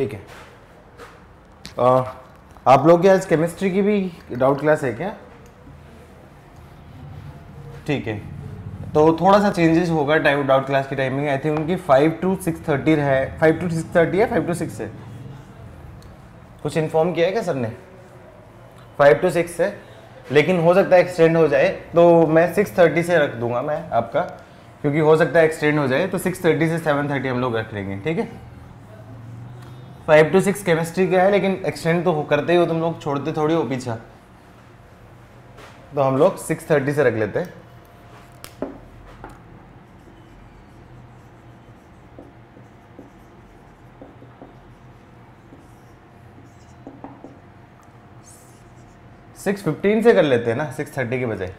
ठीक है। आप लोग की आज केमिस्ट्री की भी डाउट क्लास है क्या? ठीक है, तो थोड़ा सा चेंजेस होगा टाइम डाउट क्लास की टाइमिंग। आई थिंक उनकी 5 to 6:30 है, 5 to 6:30 है, 5 to 6 है, कुछ इन्फॉर्म किया है क्या सर ने? 5 to 6 है, लेकिन हो सकता है एक्सटेंड हो जाए, तो मैं 6:30 से रख दूंगा मैं आपका, क्योंकि हो सकता है एक्सटेंड हो जाए, तो 6:30 से 7:30 हम लोग रख लेंगे, ठीक है। 5 to 6 केमिस्ट्री का है, लेकिन एक्सटेंड तो करते ही हो तुम लोग, छोड़ते थोड़ी हो पीछा, तो हम लोग 6:30 से रख लेते हैं। सिक्स 15 से कर लेते हैं ना, 6:30 के बजाय।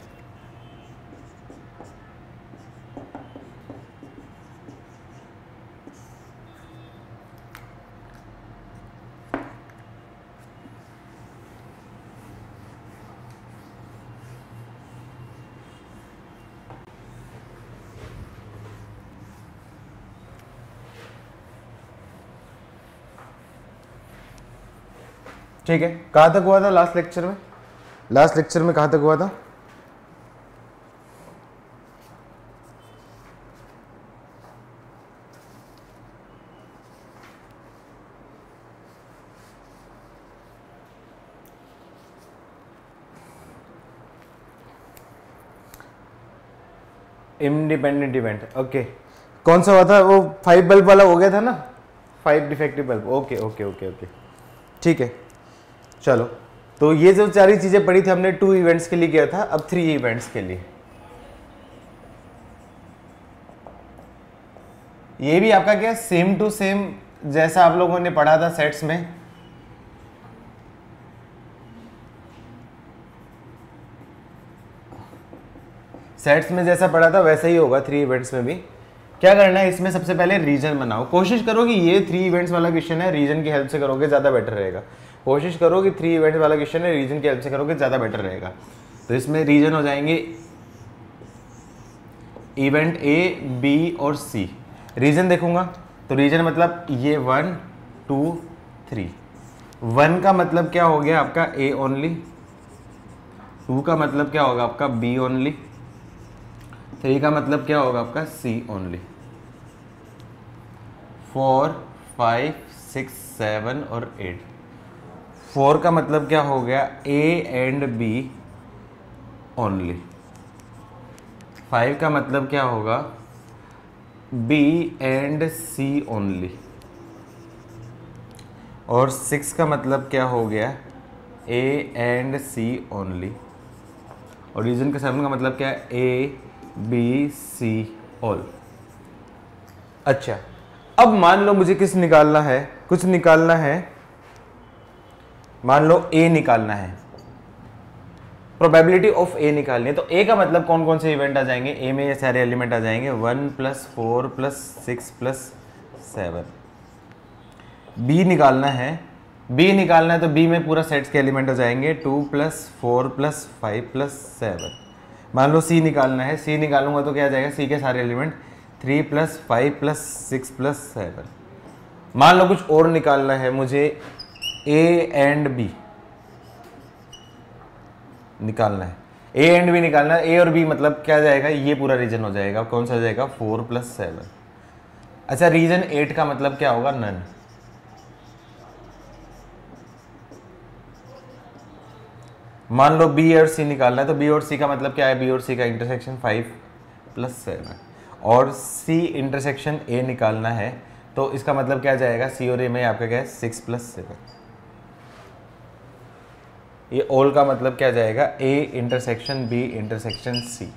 ठीक है, कहाँ तक हुआ था लास्ट लेक्चर में? लास्ट लेक्चर में कहाँ तक हुआ था? Independent event, okay. कौन सा हुआ था वो? 5 बल्ब वाला हो गया था ना, 5 defective bulb. Okay okay okay okay, ठीक है। चलो, तो ये जो सारी चीजें पढ़ी थी हमने 2 इवेंट्स के लिए किया था, अब 3 इवेंट्स के लिए। ये भी आपका क्या सेम टू सेम जैसा आप लोगों ने पढ़ा था सेट्स में। सेट्स में जैसा पढ़ा था वैसा ही होगा 3 इवेंट्स में भी। क्या करना है इसमें, सबसे पहले रीजन बनाओ। कोशिश करो कि ये 3 इवेंट्स वाला क्वेश्चन है, रीजन की हेल्प से करोगे ज़्यादा बेटर रहेगा। कोशिश करो कि 3 इवेंट वाला क्वेश्चन है, रीजन की हेल्प से करोगे ज़्यादा बेटर रहेगा। तो इसमें रीजन हो जाएंगे इवेंट ए, बी और सी। रीजन देखूंगा तो रीजन मतलब ये 1 2 3। 1 का मतलब क्या हो गया आपका ए ओनली, 2 का मतलब क्या होगा आपका बी ओनली, 3 का मतलब क्या होगा आपका सी ओनली, 4 5 6 7 और 8। 4 का मतलब क्या हो गया ए एंड बी ओनली, 5 का मतलब क्या होगा बी एंड सी ओनली, और 6 का मतलब क्या हो गया ए एंड सी ओनली, और रीजन का 7 का मतलब क्या है ए बी सी ऑल। अच्छा, अब मान लो मुझे किस निकालना है, कुछ निकालना है, मान लो ए निकालना है, प्रोबेबिलिटी ऑफ ए निकालनी है। तो ए का मतलब कौन कौन से इवेंट आ जाएंगे, ए में ये सारे एलिमेंट आ जाएंगे 1 + 4 + 6 + 7। बी निकालना है, बी निकालना है तो बी में पूरा सेट्स के एलिमेंट आ जाएंगे 2 + 4 + 5 + 7। मान लो सी निकालना है, सी निकालूंगा तो क्या आ जाएगा, सी के सारे एलिमेंट 3 + 5 + 6 + 7। मान लो कुछ और निकालना है मुझे, ए एंड बी निकालना है, ए एंड बी निकालना है। ए और बी मतलब क्या जाएगा, ये पूरा रीजन हो जाएगा, कौन सा हो जाएगा 4 + 7। अच्छा, रीजन 8 का मतलब क्या होगा नन। मान लो बी और सी निकालना है, तो बी और सी का मतलब क्या है, बी और सी का इंटरसेक्शन 5 + 7, और सी इंटरसेक्शन ए निकालना है तो इसका मतलब क्या जाएगा, सी और ए में आपका क्या है 6 + 7। ये ऑल का मतलब क्या जाएगा, A intersection B intersection C,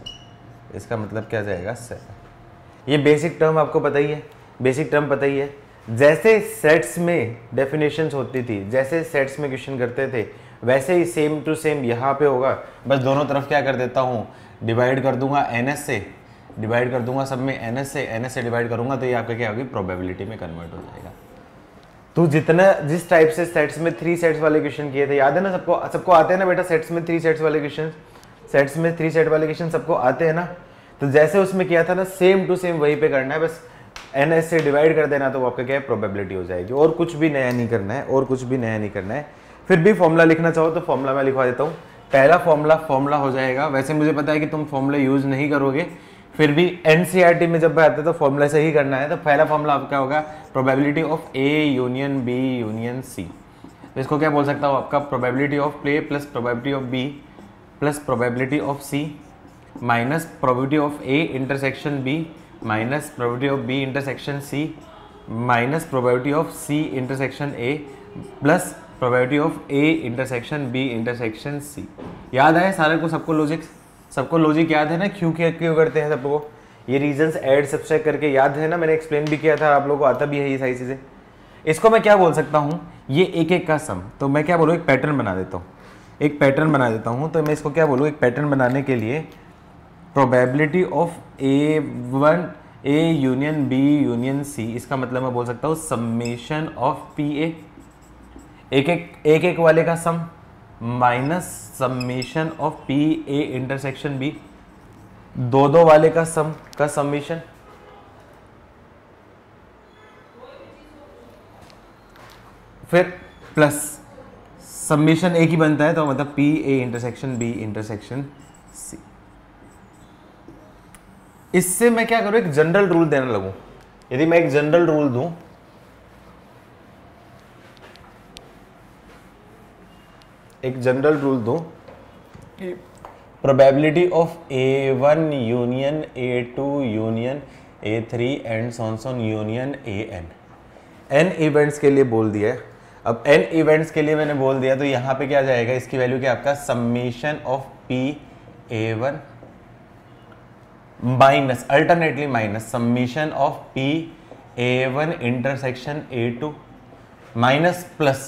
इसका मतलब क्या जाएगा 7। ये बेसिक टर्म आपको पता ही है, बेसिक टर्म पता ही है। जैसे सेट्स में डेफिनेशंस होती थी, जैसे सेट्स में क्वेश्चन करते थे, वैसे ही सेम टू सेम यहाँ पे होगा। बस दोनों तरफ क्या कर देता हूँ, डिवाइड कर दूंगा एनएस से, डिवाइड कर दूंगा सब में एनएस से डिवाइड करूंगा तो ये आपका क्या होगी, प्रोबेबिलिटी में कन्वर्ट हो जाएगा। तो जितना जिस टाइप से सेट्स में 3 सेट्स वाले क्वेश्चन किए थे, याद है ना सबको, सबको आते हैं ना बेटा सेट्स में 3 सेट्स वाले क्वेश्चन, सेट्स में 3 सेट वाले क्वेश्चन सबको आते हैं ना। तो जैसे उसमें किया था ना, सेम टू सेम वहीं पे करना है, बस NS से डिवाइड कर देना तो वो आपका क्या है, प्रोबेबिलिटी हो जाएगी। और कुछ भी नया नहीं करना है, और कुछ भी नया नहीं करना है। फिर भी फॉर्मूला लिखना चाहो तो फॉर्मूला मैं लिखवा देता हूँ। पहला फॉर्मूला हो जाएगा, वैसे मुझे पता है कि तुम फॉर्मूला यूज नहीं करोगे, फिर भी NCERT में जब आते तो फॉर्मूला से ही करना है। तो पहला फॉर्मूला आपका होगा probability of A union B union C। तो इसको क्या बोल सकता हूँ, आपका probability of A plus probability of B plus probability of C minus probability of A intersection B minus probability of B intersection C minus probability of C intersection A plus probability of A intersection B intersection C। याद है सारे को, सबको logic याद है ना, क्यों करते हैं सबको, ये रीजंस ऐड सब्सट्रैक्ट करके याद है ना, मैंने एक्सप्लेन भी किया था, आप लोगों को आता भी है ये सारी चीज़ें। इसको मैं क्या बोल सकता हूँ, ये एक एक का सम, तो मैं क्या बोलूँ, एक पैटर्न बना देता हूँ, तो मैं इसको क्या बोलूँ, एक पैटर्न बनाने के लिए probability of A union B union C, इसका मतलब मैं बोल सकता हूँ समेशन ऑफ PA, एक वाले का sum minus summation of PA intersection B, दो वाले का सम का समेशन, फिर प्लस समेशन एक ही बनता है तो मतलब PA intersection B intersection C। इससे मैं क्या करूं, एक जनरल रूल देने लगूं। यदि मैं एक जनरल रूल दूं, probability of A1 union A2 union A3 and so on union n events के लिए बोल दिया है। अब n इवेंट्स के लिए मैंने बोल दिया तो यहाँ पे क्या जाएगा, इसकी वैल्यू क्या आपका summation of PA1 minus alternately minus summation of PA1 intersection A2 minus plus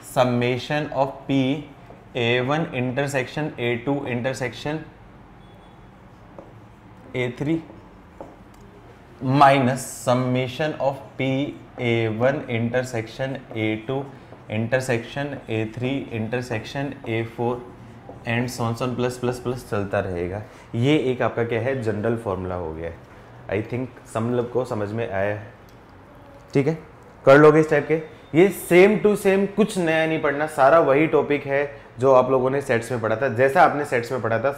summation of PA1 intersection A2 intersection A3 minus summation of PA1 intersection A2 intersection A3 intersection A4 and so on plus plus plus चलता रहेगा। ये एक आपका क्या है, general formula हो गया है। आई थिंक सब लोग को समझ में आया है, ठीक है, कर लोगे इस टाइप के। ये सेम टू सेम, कुछ नया नहीं पढ़ना, सारा वही टॉपिक है जो आप लोगों ने सेट्स में पढ़ा था। जैसा आपने सेट्स में पढ़ा था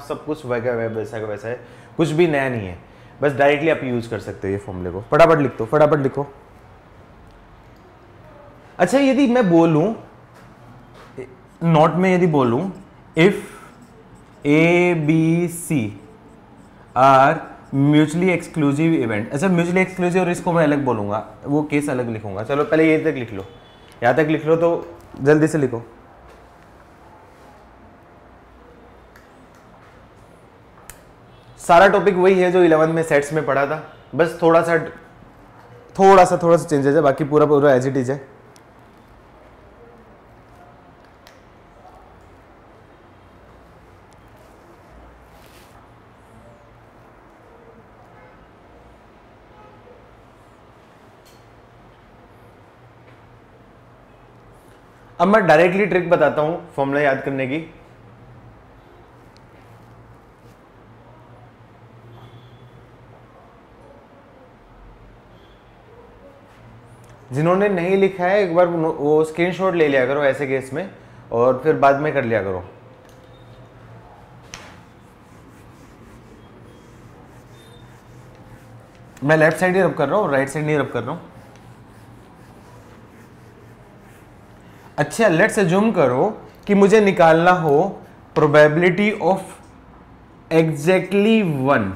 सब कुछ वैसा का वैसा है, कुछ भी नया नहीं है। बस डायरेक्टली आप यूज कर सकते हो ये फॉर्मूले को। फटाफट लिखो। अच्छा, यदि मैं बोलूं नोट में, यदि बोलूं if A B C are mutually exclusive event. अच्छा, म्यूचुअली एक्सक्लूसिव, और इसको मैं अलग बोलूंगा, वो केस अलग लिखूंगा। चलो पहले ये तक लिख लो, यहां तक लिख लो, तो जल्दी से लिखो। सारा टॉपिक वही है जो 11th में सेट्स में पढ़ा था, बस थोड़ा सा चेंजेस है, बाकी पूरा एज इट इज है। अब मैं डायरेक्टली ट्रिक बताता हूं फॉर्मूला याद करने की। जिन्होंने नहीं लिखा है एक बार वो स्क्रीनशॉट ले लिया करो ऐसे केस में, और फिर बाद में कर लिया करो। मैं लेफ्ट साइड ही रब कर रहा हूँ, राइट साइड नहीं रब कर रहा हूँ। अच्छा, लेट्स अज्यूम करो कि मुझे निकालना हो प्रोबेबिलिटी ऑफ एग्जैक्टली 1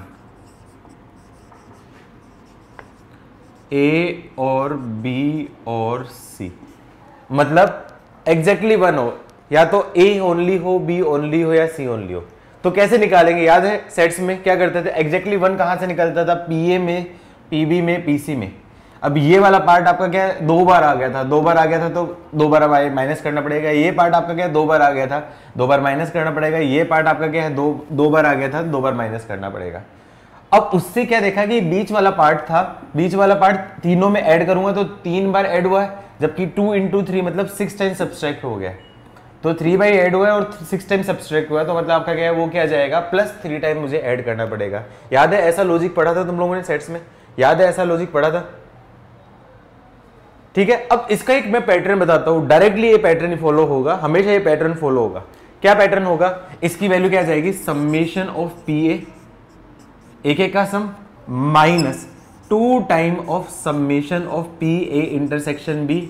A और B और C, मतलब एग्जैक्टली 1 हो, या तो A ओनली हो, B ओनली हो, या C ओनली हो। तो कैसे निकालेंगे, याद है सेट्स में क्या करते थे, एग्जैक्टली 1 कहां से निकलता था, PA में, PB में, PC में। अब ये वाला पार्ट आपका क्या है, 2 बार आ गया था तो 2 बार माइनस करना पड़ेगा। ये पार्ट आपका क्या है, 2 बार आ गया था, 2 बार माइनस करना पड़ेगा। ये पार्ट आपका क्या है, 2 बार आ गया था, 2 बार माइनस करना पड़ेगा। अब उससे क्या देखा कि बीच वाला पार्ट था, बीच वाला पार्ट तीनों में ऐड करूंगा तो 3 बार ऐड हुआ है, जबकि 2 into 3 मतलब 6 टाइम सब्सट्रैक्ट हो गया। तो 3 बाई ऐड हुआ है और 6 टाइम सब्सट्रैक्ट हुआ है, तो मतलब आपका क्या है, वो क्या जाएगा, +3 टाइम मुझे ऐड करना पड़ेगा। याद है ऐसा लॉजिक पढ़ा था तुम लोगों ने सेट्स में, याद है ऐसा लॉजिक पढ़ा था? ठीक है, अब इसका एक मैं पैटर्न बताता हूं, डायरेक्टली ये पैटर्न फॉलो होगा, हमेशा ये पैटर्न फॉलो होगा। क्या पैटर्न होगा? इसकी वैल्यू क्या जाएगी? समेशन ऑफ पी ए, एक एक का sum, minus 2 time of summation of P A intersection B,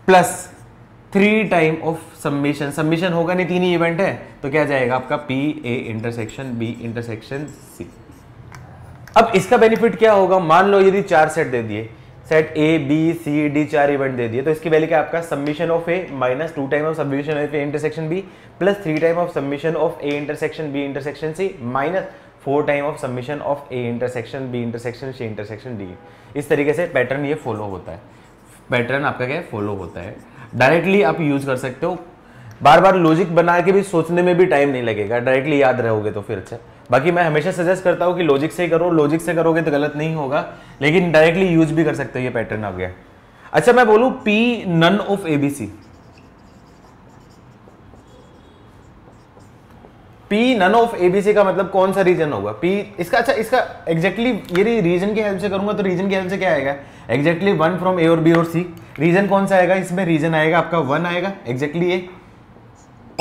plus 3 time of summation, summation होगा नहीं, 3 ही इवेंट है, तो क्या जाएगा आपका P A intersection B intersection C. अब इसका बेनिफिट क्या होगा? मान लो यदि 4 सेट दे दिए, set A B C D 4 event दे दिए, तो इसकी वैल्यू क्या आपका? Summation of A minus 2 time of summation of A intersection B plus 3 time of summation of A intersection B intersection C minus 4 time of summation of A intersection B intersection C intersection D. इस तरीके से pattern ये follow होता है, pattern आपका क्या follow होता है। डायरेक्टली आप यूज कर सकते हो, बार बार लॉजिक बना के भी सोचने में भी टाइम नहीं लगेगा, डायरेक्टली याद रहोगे तो फिर अच्छा। बाकी मैं हमेशा सजेस्ट करता हूँ कि लॉजिक से ही करो, लॉजिक से करोगे तो गलत नहीं होगा, लेकिन डायरेक्टली यूज भी कर सकते हो, ये पैटर्न आ गया। अच्छा मैं बोलूं P none of ABC, P none of ABC का मतलब कौन सा रीजन होगा? पी इसका, अच्छा इसका एग्जैक्टली ये रीजन की हेल्प से करूंगा तो रीजन की हेल्प से क्या आएगा? एग्जैक्टली 1 फ्रॉम ए और बी और सी। रीजन कौन सा आएगा इसमें? रीजन आएगा आपका 1 आएगा एग्जैक्टली ए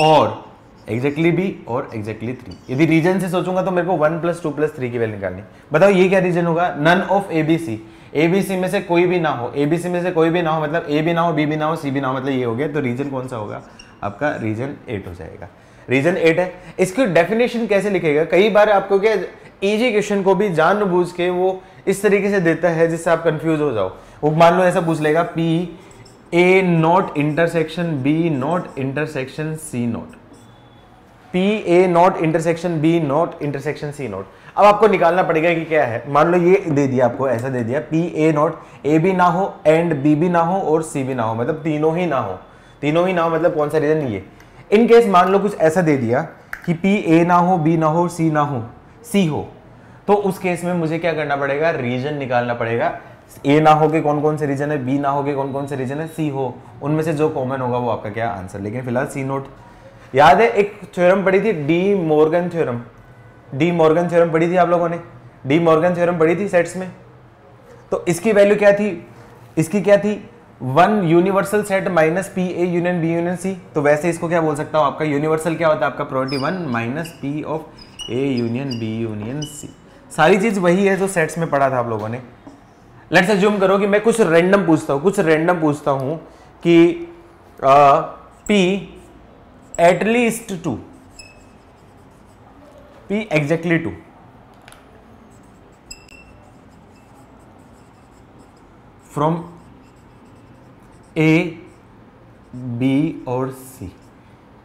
और एग्जैक्टली बी और एग्जैक्टली 3। यदि रीजन से सोचूंगा तो मेरे को 1 + 2 + 3 की वैल्यू निकालनी। बताओ ये क्या रीजन होगा? नन ऑफ एबीसी, एबीसी में से कोई भी ना हो, एबीसी में से कोई भी ना हो मतलब ए भी ना हो, बी भी ना हो, सी भी ना हो, मतलब ये हो गया। तो रीजन कौन सा होगा आपका? रीजन 8 हो जाएगा। रीजन 8 है। इसकी डेफिनेशन कैसे लिखेगा? कई बार आपको क्या इजी क्वेश्चन को भी जानबूझ के वो इस तरीके से देता है जिससे आप कंफ्यूज हो जाओ। वो मान लो ऐसा पूछ लेगा P A not intersection B not intersection C not, P A not intersection B not intersection C not. अब आपको निकालना पड़ेगा कि क्या है। मान लो ये दे दिया आपको, ऐसा दे दिया पी ए नॉट, ए भी ना हो एंड बी भी ना हो और सी भी ना हो, मतलब तीनों ही ना हो, तीनों ही ना हो मतलब कौन सा रीजन? ये। इन केस मान लो कुछ ऐसा दे दिया कि पी ए ना हो, बी ना हो, सी ना हो, सी हो, तो उस केस में मुझे क्या करना पड़ेगा? रीजन निकालना पड़ेगा। ए ना हो के कौन कौन से रीजन है, बी ना हो के कौन कौन से रीजन है, सी हो, उनमें से जो कॉमन होगा वो आपका क्या आंसर। लेकिन फिलहाल सी नोट। याद है एक थ्योरम पढ़ी थी, De Morgan theorem, De Morgan theorem पढ़ी थी आप लोगों ने, डी मॉर्गन थ्योरम पढ़ी थी सेट्स में। तो इसकी वैल्यू क्या थी? इसकी क्या थी? 1 universal set minus P A union B union C. तो वैसे इसको क्या बोल सकता हूं? आपका यूनिवर्सल क्या होता है? आपका probability 1 minus P of A union B union C. सारी चीज वही है जो सेट्स में पढ़ा था आप लोगों ने। लेट्स अज्यूम करो कि मैं कुछ रैंडम पूछता हूं, कुछ रैंडम पूछता हूं कि P at least 2, P exactly 2 from A B और सी।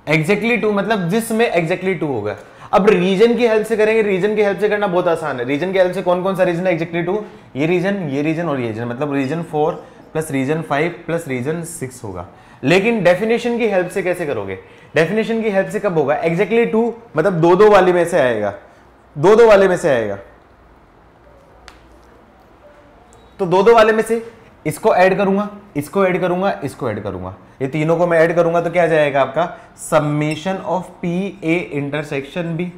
एग्जैक्टली 2 मतलब जिसमें एग्जैक्टली 2 होगा। अब रीजन की हेल्प से करेंगे, रीजन की हेल्प से करना बहुत आसान है। रीजन की हेल्प से कौन कौन सा रीजन है एग्जैक्टली 2? ये रीजन और ये रीजन, मतलब region 4 plus region 5 plus region 6 होगा। लेकिन डेफिनेशन की हेल्प से कैसे करोगे? डेफिनेशन की हेल्प से कब होगा? एग्जैक्टली 2 मतलब दो वाले में से आएगा, दो वाले में से आएगा। तो दो वाले में से इसको ऐड करूंगा, इसको ऐड करूंगा, इसको ऐड करूंगा, ये तीनों को मैं ऐड करूंगा तो क्या जाएगा आपका? Summation of P A intersection B.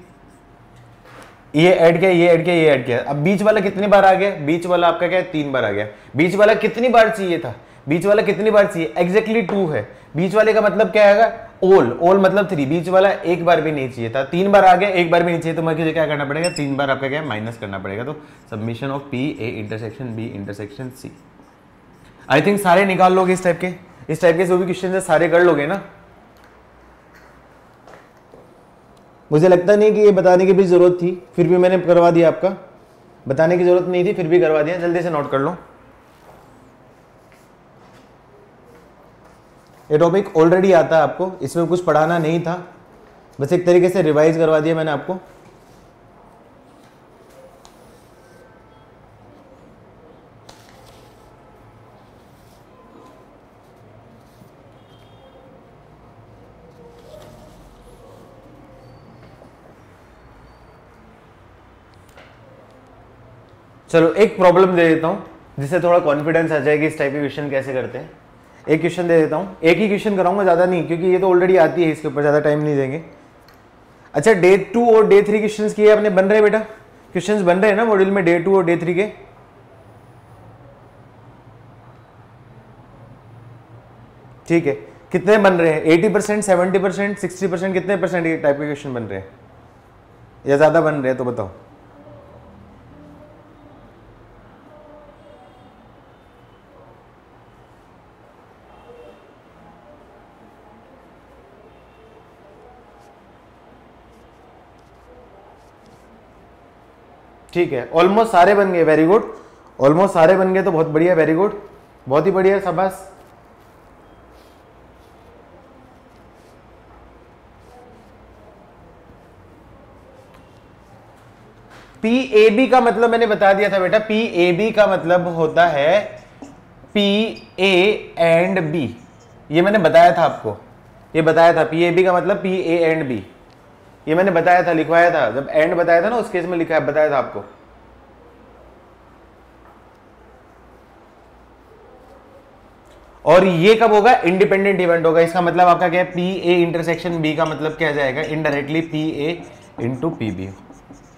ये ऐड किया, ये ऐड किया, ये ऐड किया। अब बीच वाला कितनी बार आ गया? बीच वाला आपका क्या है? 3 बार आ गया। बीच वाला कितनी बार चाहिए था? बीच वाला कितनी बार चाहिए? एग्जैक्टली 2 है। बीच वाले का मतलब क्या आएगा? ऑल मतलब 3। बीच वाला एक बार भी नहीं चाहिए था, 3 बार आ गया, एक बार भी नहीं चाहिए, तो मुझे क्या करना पड़ेगा? 3 बार आपका क्या माइनस करना पड़ेगा। तो summation of P A intersection B intersection C. I think सारे निकाल लोगे इस टाइप के, इस टाइप के जो भी क्वेश्चन है सारे कर लोगे ना। मुझे लगता नहीं कि ये बताने की भी जरूरत थी, फिर भी मैंने करवा दिया। आपका बताने की जरूरत नहीं थी, फिर भी करवा दिया। जल्दी से नोट कर लो। ये टॉपिक ऑलरेडी आता है आपको, इसमें कुछ पढ़ाना नहीं था, बस एक तरीके से रिवाइज करवा दिया मैंने आपको। चलो एक प्रॉब्लम दे देता हूं जिससे थोड़ा कॉन्फिडेंस आ जाएगी इस टाइप के क्वेश्चन कैसे करते हैं। एक क्वेश्चन दे देता हूं, एक ही क्वेश्चन कराऊंगा, ज्यादा नहीं, क्योंकि ये तो ऑलरेडी आती है, इसके ऊपर ज्यादा टाइम नहीं देंगे। अच्छा डे 2 और डे 3 क्वेश्चन किए आपने, बन रहे बेटा? क्वेश्चंस बन रहे हैं ना मॉड्यूल में डे 2 और डे 3 के? ठीक है, कितने बन रहे हैं? 80%, 70%, 60%, कितने परसेंट ये टाइप के क्वेश्चन बन रहे हैं या ज्यादा बन रहे हैं तो बताओ। ठीक है, ऑलमोस्ट सारे बन गए, वेरी गुड। ऑलमोस्ट सारे बन गए तो बहुत बढ़िया, वेरी गुड, बहुत ही बढ़िया, शाबाश। पी ए बी का मतलब मैंने बता दिया था बेटा, पी ए बी का मतलब होता है पी ए एंड बी। ये मैंने बताया था आपको, ये बताया था, पी ए बी का मतलब पी ए एंड बी, ये मैंने बताया था, लिखवाया था, जब एंड बताया था ना उस केस में लिखा है, बताया था आपको। और ये कब होगा? इंडिपेंडेंट इवेंट होगा। इसका मतलब आपका क्या है? पी ए इंटरसेक्शन बी का मतलब क्या जाएगा? Indirectly P A into P B.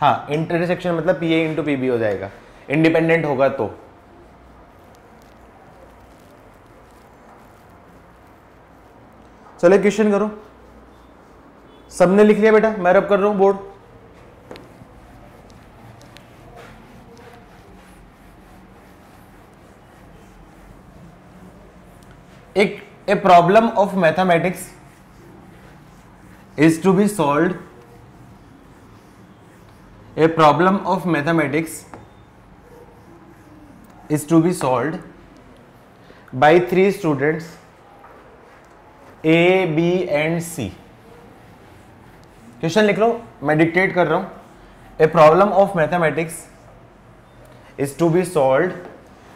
हाँ, इंटरसेक्शन मतलब P A into P B हो जाएगा, इंडिपेंडेंट होगा तो। चलो क्वेश्चन करो। सबने लिख लिया बेटा? मैं रब कर रहा हूं बोर्ड। एक a problem of mathematics is to be solved, a problem of mathematics is to be solved by 3 students A, B and C। Question लिख रहा हूं, मैं डिक्टेट कर रहा हूं। A problem of mathematics is to be solved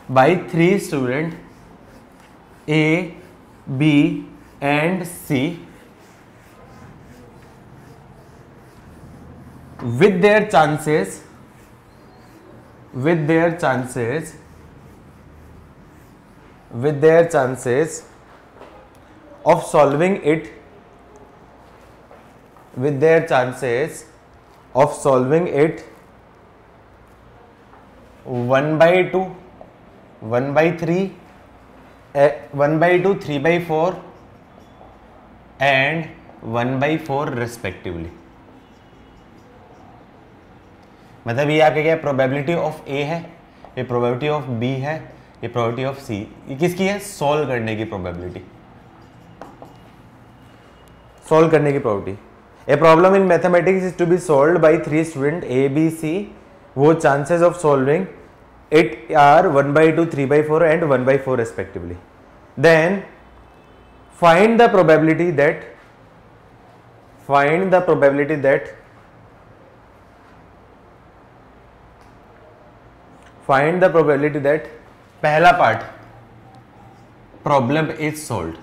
by 3 students A, B and C with their chances of solving it, with their chances of solving it 1 by 2, 1 by 3, 1 by 2, 3 by 4 and 1 by 4 respectively। मतलब ये आपके क्या है? Probability of ए है, ये probability of B है, ये probability of सी। ये किसकी है? सॉल्व करने की प्रोबेबिलिटी, सॉल्व करने की probability. A problem in mathematics is to be solved by 3 student A B C, वो chances of solving it are 1 by 2, 3 by 4 and 1 by 4 respectively। Then find the probability that पहला part problem is solved,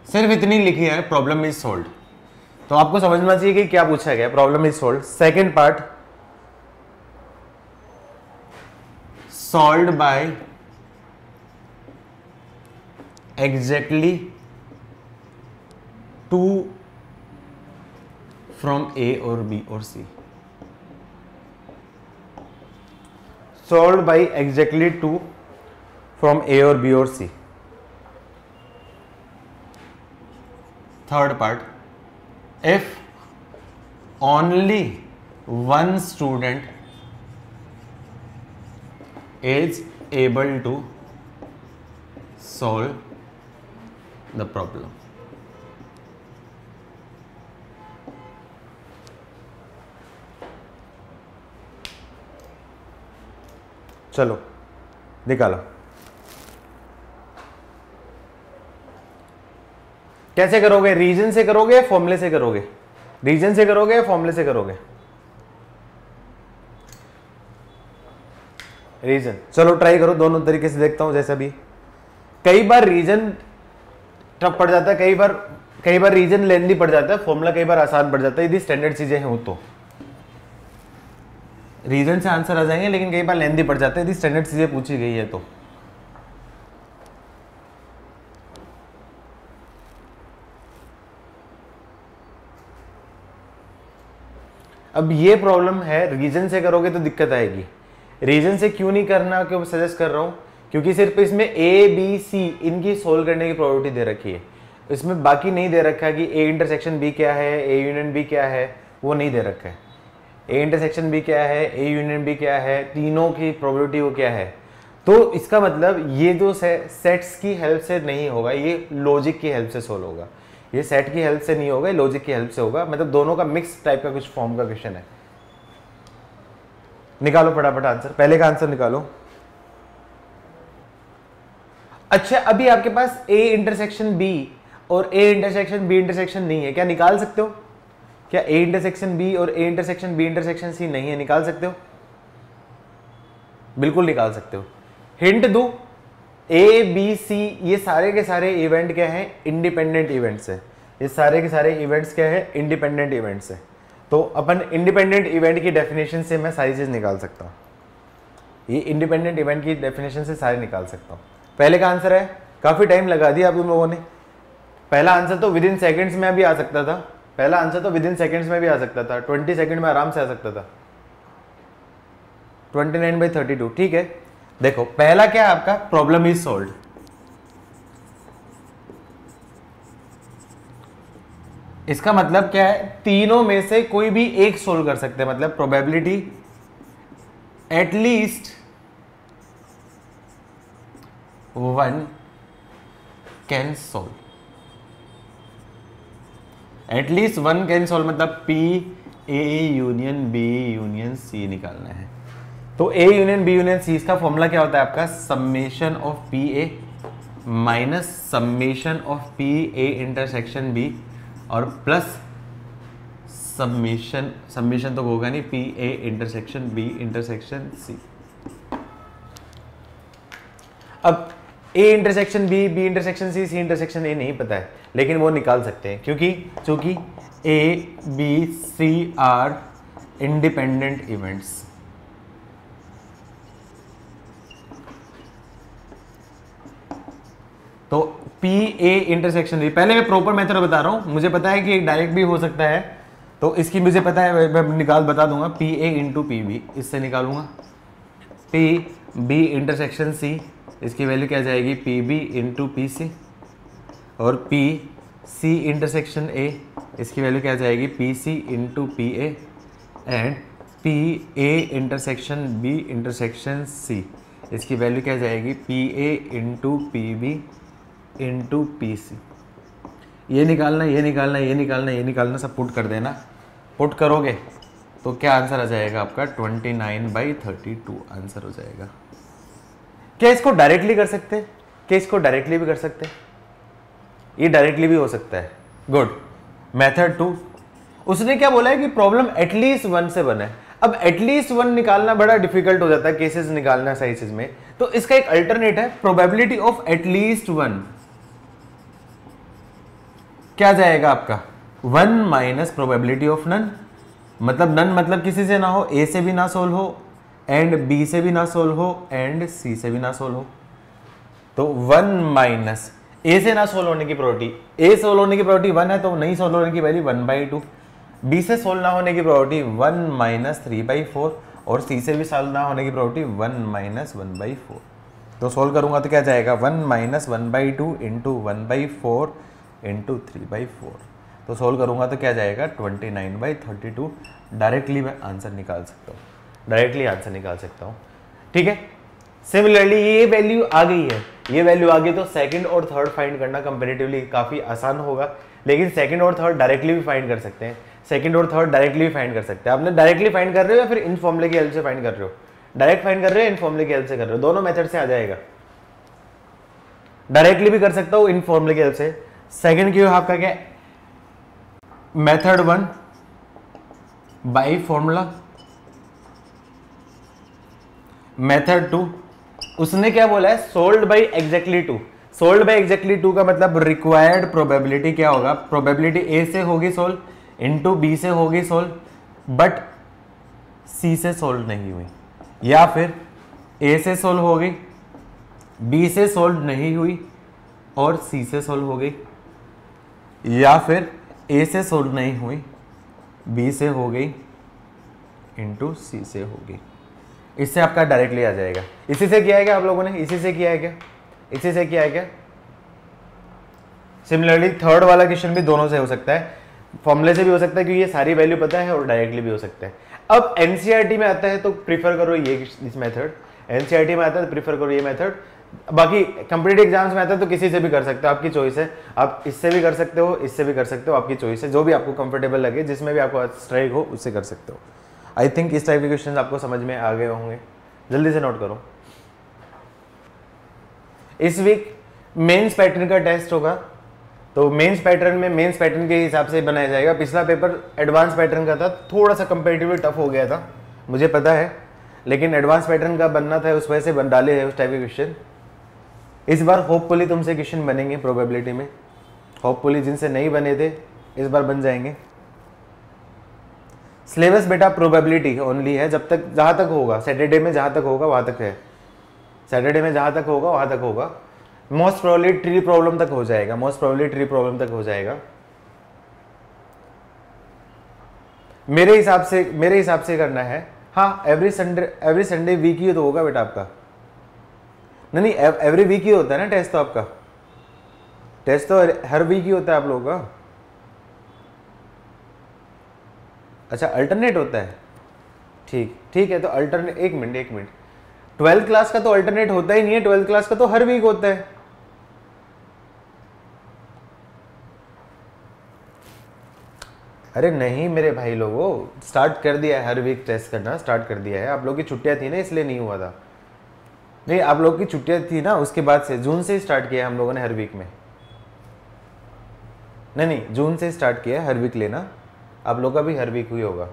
सिर्फ इतनी लिखी है, problem is solved, तो आपको समझना चाहिए कि क्या पूछा गया। Problem is solved. Second part solved by exactly 2 from A और बी और सी, solved by exactly 2 from A or B or C। Third part, if only one student is able to solve the problem। चलो निकालो। कैसे करोगे? Reason से करोगे या फॉर्मूले से करोगे? रीजन से करोगे या फॉर्मूले से करोगे? रीजन। चलो ट्राई करो, दोनों तरीके से देखता हूं। जैसा भी कई बार रीजन टफ पड़ जाता है, कई बार रीजन लेंथी पड़ जाता है, फॉर्मूला कई बार आसान पड़ जाता है। यदि स्टैंडर्ड चीजें हैं तो रीजन से आंसर आ जाएंगे, लेकिन कई बार लेंथी पड़ जाते हैं यदि स्टैंडर्ड चीजें पूछी गई है तो। अब ये प्रॉब्लम है, रीजन से करोगे तो दिक्कत आएगी। रीजन से क्यों नहीं करना, क्यों सजेस्ट कर रहा हूँ, क्योंकि सिर्फ इसमें ए बी सी इनकी सोल्व करने की प्रोबेबिलिटी दे रखी है, इसमें बाकी नहीं दे रखा कि ए इंटरसेक्शन बी क्या है, ए यूनियन बी क्या है, वो नहीं दे रखा है। ए इंटरसेक्शन बी क्या है, ए यूनियन बी क्या है, तीनों की प्रोबेबिलिटी वो क्या है। तो इसका मतलब ये जो सेट्स की हेल्प से नहीं होगा, ये लॉजिक की हेल्प से सोल्व होगा। ये सेट की हेल्प से नहीं होगा, लॉजिक की हेल्प से होगा। मतलब दोनों का मिक्स टाइप का कुछ फॉर्म का क्वेश्चन है। निकालो फटाफट आंसर, पहले का आंसर निकालो। अच्छा, अभी आपके पास ए इंटरसेक्शन बी और ए इंटरसेक्शन बी इंटरसेक्शन नहीं है, क्या निकाल सकते हो? क्या ए इंटरसेक्शन बी और A intersection B intersection C नहीं है, निकाल सकते हो? बिल्कुल निकाल सकते हो। हिंट दो, ए बी सी ये सारे के सारे इवेंट क्या है, इंडिपेंडेंट इवेंट्स है। ये सारे के सारे इवेंट्स क्या है, इंडिपेंडेंट इवेंट्स है। तो अपन इंडिपेंडेंट इवेंट की डेफिनेशन से मैं सारी चीज निकाल सकता हूँ। ये इंडिपेंडेंट इवेंट की डेफिनेशन से सारे निकाल सकता हूँ। पहले का आंसर है, काफी टाइम लगा दिया आप लोगों ने। पहला आंसर तो विद इन सेकेंड्स में भी आ सकता था, पहला आंसर तो विद इन सेकेंड्स में भी आ सकता था, 20 सेकंड में आराम से आ सकता था। 29/32, ठीक है। देखो पहला क्या है आपका, प्रॉब्लम इज सोल्व्ड। इसका मतलब क्या है, तीनों में से कोई भी एक सोल्व कर सकते हैं। मतलब probability at least one can solve, at least one can solve मतलब P A union B union C निकालना है। तो A union B union C, इसका फॉर्मूला क्या होता है आपका, summation of P A minus summation of P A intersection B और प्लस समेशन तो होगा नहीं, P A intersection B intersection C. अब A intersection B, B intersection C, C intersection A नहीं पता है, लेकिन वो निकाल सकते हैं क्योंकि A B C are independent events. तो पी ए इंटरसेक्शन बी, पहले मैं प्रॉपर मेथड बता रहा हूं, मुझे पता है कि डायरेक्ट भी हो सकता है, तो इसकी मुझे पता है, मैं बता दूंगा। P A into P B, इससे निकालूंगा। पी बी इंटरसेक्शन सी, इसकी वैल्यू क्या जाएगी, P B into P C. और पी सी इंटरसेक्शन ए, इसकी वैल्यू क्या जाएगी, P C into P A. And P A intersection B intersection C, इसकी वैल्यू क्या जाएगी, P A into P B into P C. ये निकालना, ये निकालना, ये निकालना, ये निकालना, सब पुट कर देना। पुट करोगे तो क्या आंसर आ जाएगा आपका, 29/32 आंसर हो जाएगा। क्या इसको डायरेक्टली कर सकते हैं? क्या इसको डायरेक्टली भी कर सकते हैं? ये डायरेक्टली भी हो सकता है। गुड। मेथड 2, उसने क्या बोला है कि प्रॉब्लम एटलीस्ट वन से बना है। अब एटलीस्ट वन निकालना बड़ा डिफिकल्ट हो जाता है, केसेस निकालना सही चीज में। तो इसका एक अल्टरनेट है, प्रोबेबिलिटी ऑफ एटलीस्ट वन क्या जाएगा आपका, 1 माइनस प्रोबेबिलिटी ऑफ नन। मतलब नन मतलब किसी से ना हो, ए से भी ना सोल्व हो, एंड बी से भी ना सोल्व हो, एंड सी से भी ना सोल्व हो। तो 1 माइनस ए से ना सोल्व होने की प्रोबेबिलिटी, ए सोल्व होने की प्रोबेबिलिटी 1 है तो नहीं सोल्व होने की वैल्यू 1/2। बी से सोल्व ना होने की प्रोबेबिलिटी 1 माइनस 3/4 और सी से भी सोल्व ना होने की प्रोबेबिलिटी 1 माइनस 1/4। तो सोल्व करूंगा तो क्या जाएगा, 1 माइनस 1/2 इंटू 1/4 इंटू 3/4। तो सोल्व करूंगा तो क्या जाएगा, 29/32। डायरेक्टली मैं आंसर निकाल सकता हूँ, डायरेक्टली आंसर निकाल सकता हूँ। ठीक है। सिमिलरली ये वैल्यू आ गई है, ये वैल्यू आ गई तो सेकंड और थर्ड फाइंड करना कंपैरेटिवली काफी आसान होगा। लेकिन सेकंड और थर्ड डायरेक्टली भी फाइंड कर सकते हैं, सेकंड और थर्ड डायरेक्टली भी फाइंड कर सकते हैं। आपने डायरेक्टली फाइंड कर रहे हो या फिर इन फॉर्मूले की हेल्प से फाइंड कर रहे हो? डायरेक्ट फाइंड कर रहे हो, इन फॉर्मूले की हेल्प से कर रहे हो, दोनों मेथड से आ जाएगा। डायरेक्टली भी कर सकता हूँ इन फॉर्मूले की हेल्प से। सेकंड की आपका क्या, मेथड 1 बाई फॉर्मूला। मेथड 2 उसने क्या बोला है, sold by exactly 2। Sold by exactly 2 का मतलब रिक्वायर्ड प्रोबेबिलिटी क्या होगा, प्रोबेबिलिटी ए से होगी सोल्व, इनटू बी से होगी सोल्व, बट सी से सोल्व नहीं हुई, या फिर ए से सोल्व हो गई, बी से सोल्व नहीं हुई और सी से सोल्व हो गई, या फिर ए से सोल्व नहीं हुई, बी से हो गई इंटू सी से होगी। इससे आपका डायरेक्टली आ जाएगा। इसी से किया है क्या आप लोगों ने? इसी से किया है क्या? इसी से किया है क्या? सिमिलरली थर्ड वाला क्वेश्चन भी दोनों से हो सकता है, फॉर्मूले से भी हो सकता है क्योंकि ये सारी वैल्यू पता है, और डायरेक्टली भी हो सकता है। अब एनसीईआरटी में आता है तो प्रीफर करो ये इस मेथड, एनसीईआरटी में आता है तो प्रीफर करो ये मेथड। बाकी कॉम्पिटिटिव एग्जाम्स में आता है तो किसी से भी कर सकते हो, आपकी चॉइस है। आप इससे भी कर सकते हो, इससे भी कर सकते हो, आपकी चॉइस है, जो भी आपको कंफर्टेबल लगे, जिसमें भी आपको स्ट्राइक हो उससे कर सकते हो। आई थिंक इस टाइप के क्वेश्चन आपको समझ में आ गए होंगे। जल्दी से नोट करो। इस वीक मेंस पैटर्न का टेस्ट होगा, तो मेंस पैटर्न में मेंस पैटर्न के हिसाब से बनाया जाएगा। पिछला पेपर एडवांस पैटर्न का था, थोड़ा सा कंपेरेटिवली टफ हो गया था, मुझे पता है, लेकिन एडवांस पैटर्न का बनना था, उस वजह से बन डाले हैं उस टाइप के क्वेश्चन। इस बार होपफुली तुमसे क्वेश्चन बनेंगे प्रोबेबिलिटी में, होपफुली जिनसे नहीं बने थे इस बार बन जाएंगे। सिलेबस बेटा प्रोबेबिलिटी ओनली है, जब तक जहाँ तक होगा, सैटरडे में जहाँ तक होगा वहाँ तक है, सैटरडे में जहाँ तक होगा वहाँ तक होगा। मोस्ट प्रोबेबली ट्री प्रॉब्लम तक हो जाएगा, मोस्ट प्रोबेबली ट्री प्रॉब्लम तक हो जाएगा मेरे हिसाब से करना है। हाँ, एवरी संडे वीक ही तो होगा बेटा आपका। नहीं, एवरी वीक ही होता है ना टेस्ट, तो आपका टेस्ट तो हर वीक ही होता है आप लोगों का। अच्छा, अल्टरनेट होता है, ठीक है। तो अल्टरनेट, एक मिनट 12th क्लास का तो अल्टरनेट होता ही नहीं है, 12th क्लास का तो हर वीक होता है। अरे नहीं मेरे भाई लोगों, स्टार्ट कर दिया है, हर वीक टेस्ट करना स्टार्ट कर दिया है। आप लोग की छुट्टियां थी ना, इसलिए नहीं हुआ था। नहीं, आप लोग की छुट्टियां थी ना, उसके बाद से जून से स्टार्ट किया है हम लोगों ने हर वीक में। नहीं, जून से स्टार्ट किया है हर वीक लेना, आप लोग का भी हर वीक हुई होगा।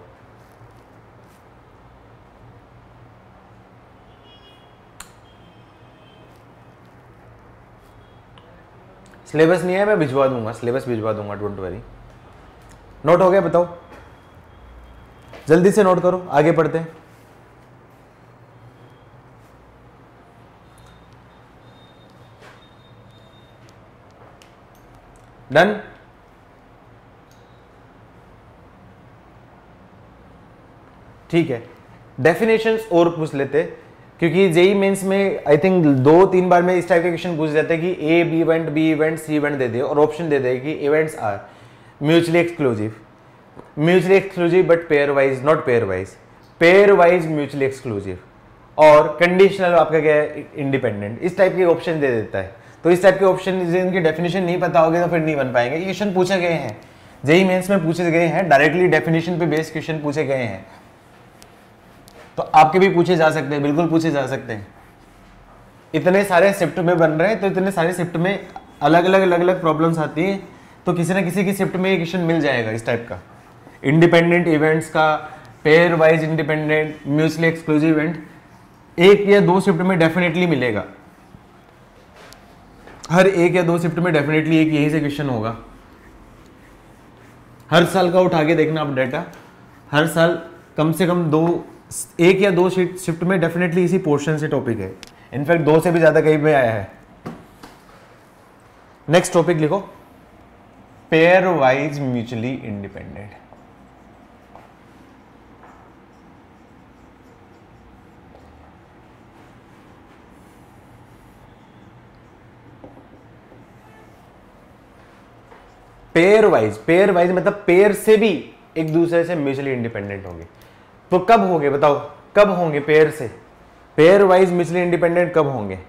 सिलेबस नहीं है, मैं भिजवा दूंगा, सिलेबस भिजवा दूंगा, डोंट वरी। नोट हो गया? बताओ, जल्दी से नोट करो, आगे पढ़ते हैं। डन? ठीक है, डेफिनेशंस और पूछ लेते, क्योंकि जेई मेंस में आई थिंक 2-3 बार में इस टाइप के क्वेश्चन पूछ जाते हैं कि A B event C event दे दे और ऑप्शन दे दे कि events are mutually exclusive but pairwise, not pairwise mutually exclusive, और कंडीशनल आपका क्या है, इंडिपेंडेंट। इस टाइप के ऑप्शन दे देता है। तो इस टाइप के ऑप्शन इनकी डेफिनेशन नहीं पता होगी तो फिर नहीं बन पाएंगे। ये क्वेश्चन पूछे गए हैं, जेई मेंस में पूछे गए हैं, डायरेक्टली डेफिनेशन पे बेस्ड क्वेश्चन पूछे गए हैं, तो आपके भी पूछे जा सकते हैं, बिल्कुल पूछे जा सकते हैं। इतने सारे शिफ्ट में बन रहे हैं, तो इतने सारे शिफ्ट में अलग अलग प्रॉब्लम्स आती हैं, तो किसी ना किसी की शिफ्ट में ये क्वेश्चन मिल जाएगा इस टाइप का। इंडिपेंडेंट इवेंट्स का, pair wise independent, mutually exclusive event, 1 या 2 शिफ्ट में डेफिनेटली मिलेगा। हर 1 या 2 शिफ्ट में डेफिनेटली एक यही से क्वेश्चन होगा। हर साल का उठा के देखना आप डाटा, हर साल कम से कम 1 या 2 शिफ्ट में डेफिनेटली इसी पोर्शन से टॉपिक है। इनफैक्ट 2 से भी ज्यादा कहीं पे आया है। नेक्स्ट टॉपिक लिखो, pair wise mutually independent. Pair wise मतलब पेयर से भी एक दूसरे से म्यूचुअली इंडिपेंडेंट होंगे। तो कब होंगे बताओ, कब होंगे पेयर से, पेयर वाइज म्यूचुअली इंडिपेंडेंट कब होंगे?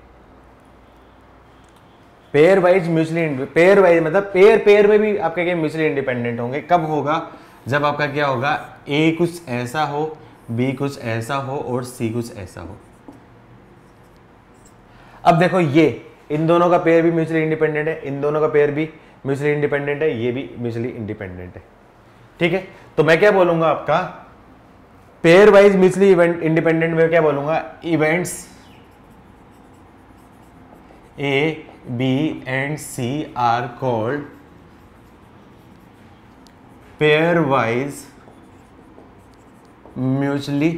पेयर वाइज मतलब पेयर में भी आपके क्या म्यूचुअली इंडिपेंडेंट होंगे। कब होगा? जब आपका क्या होगा, ए कुछ ऐसा हो, बी कुछ ऐसा हो और सी कुछ ऐसा हो। अब देखो, ये इन दोनों का पेयर भी म्यूचुअली इंडिपेंडेंट है, इन दोनों का पेयर भी म्यूचुअली इंडिपेंडेंट है, ये भी म्यूचुअली इंडिपेंडेंट है। ठीक है, तो मैं क्या बोलूंगा आपका, पेयर वाइज म्यूचुअली इंडिपेंडेंट में क्या बोलूंगा, events A B and C are called pairwise mutually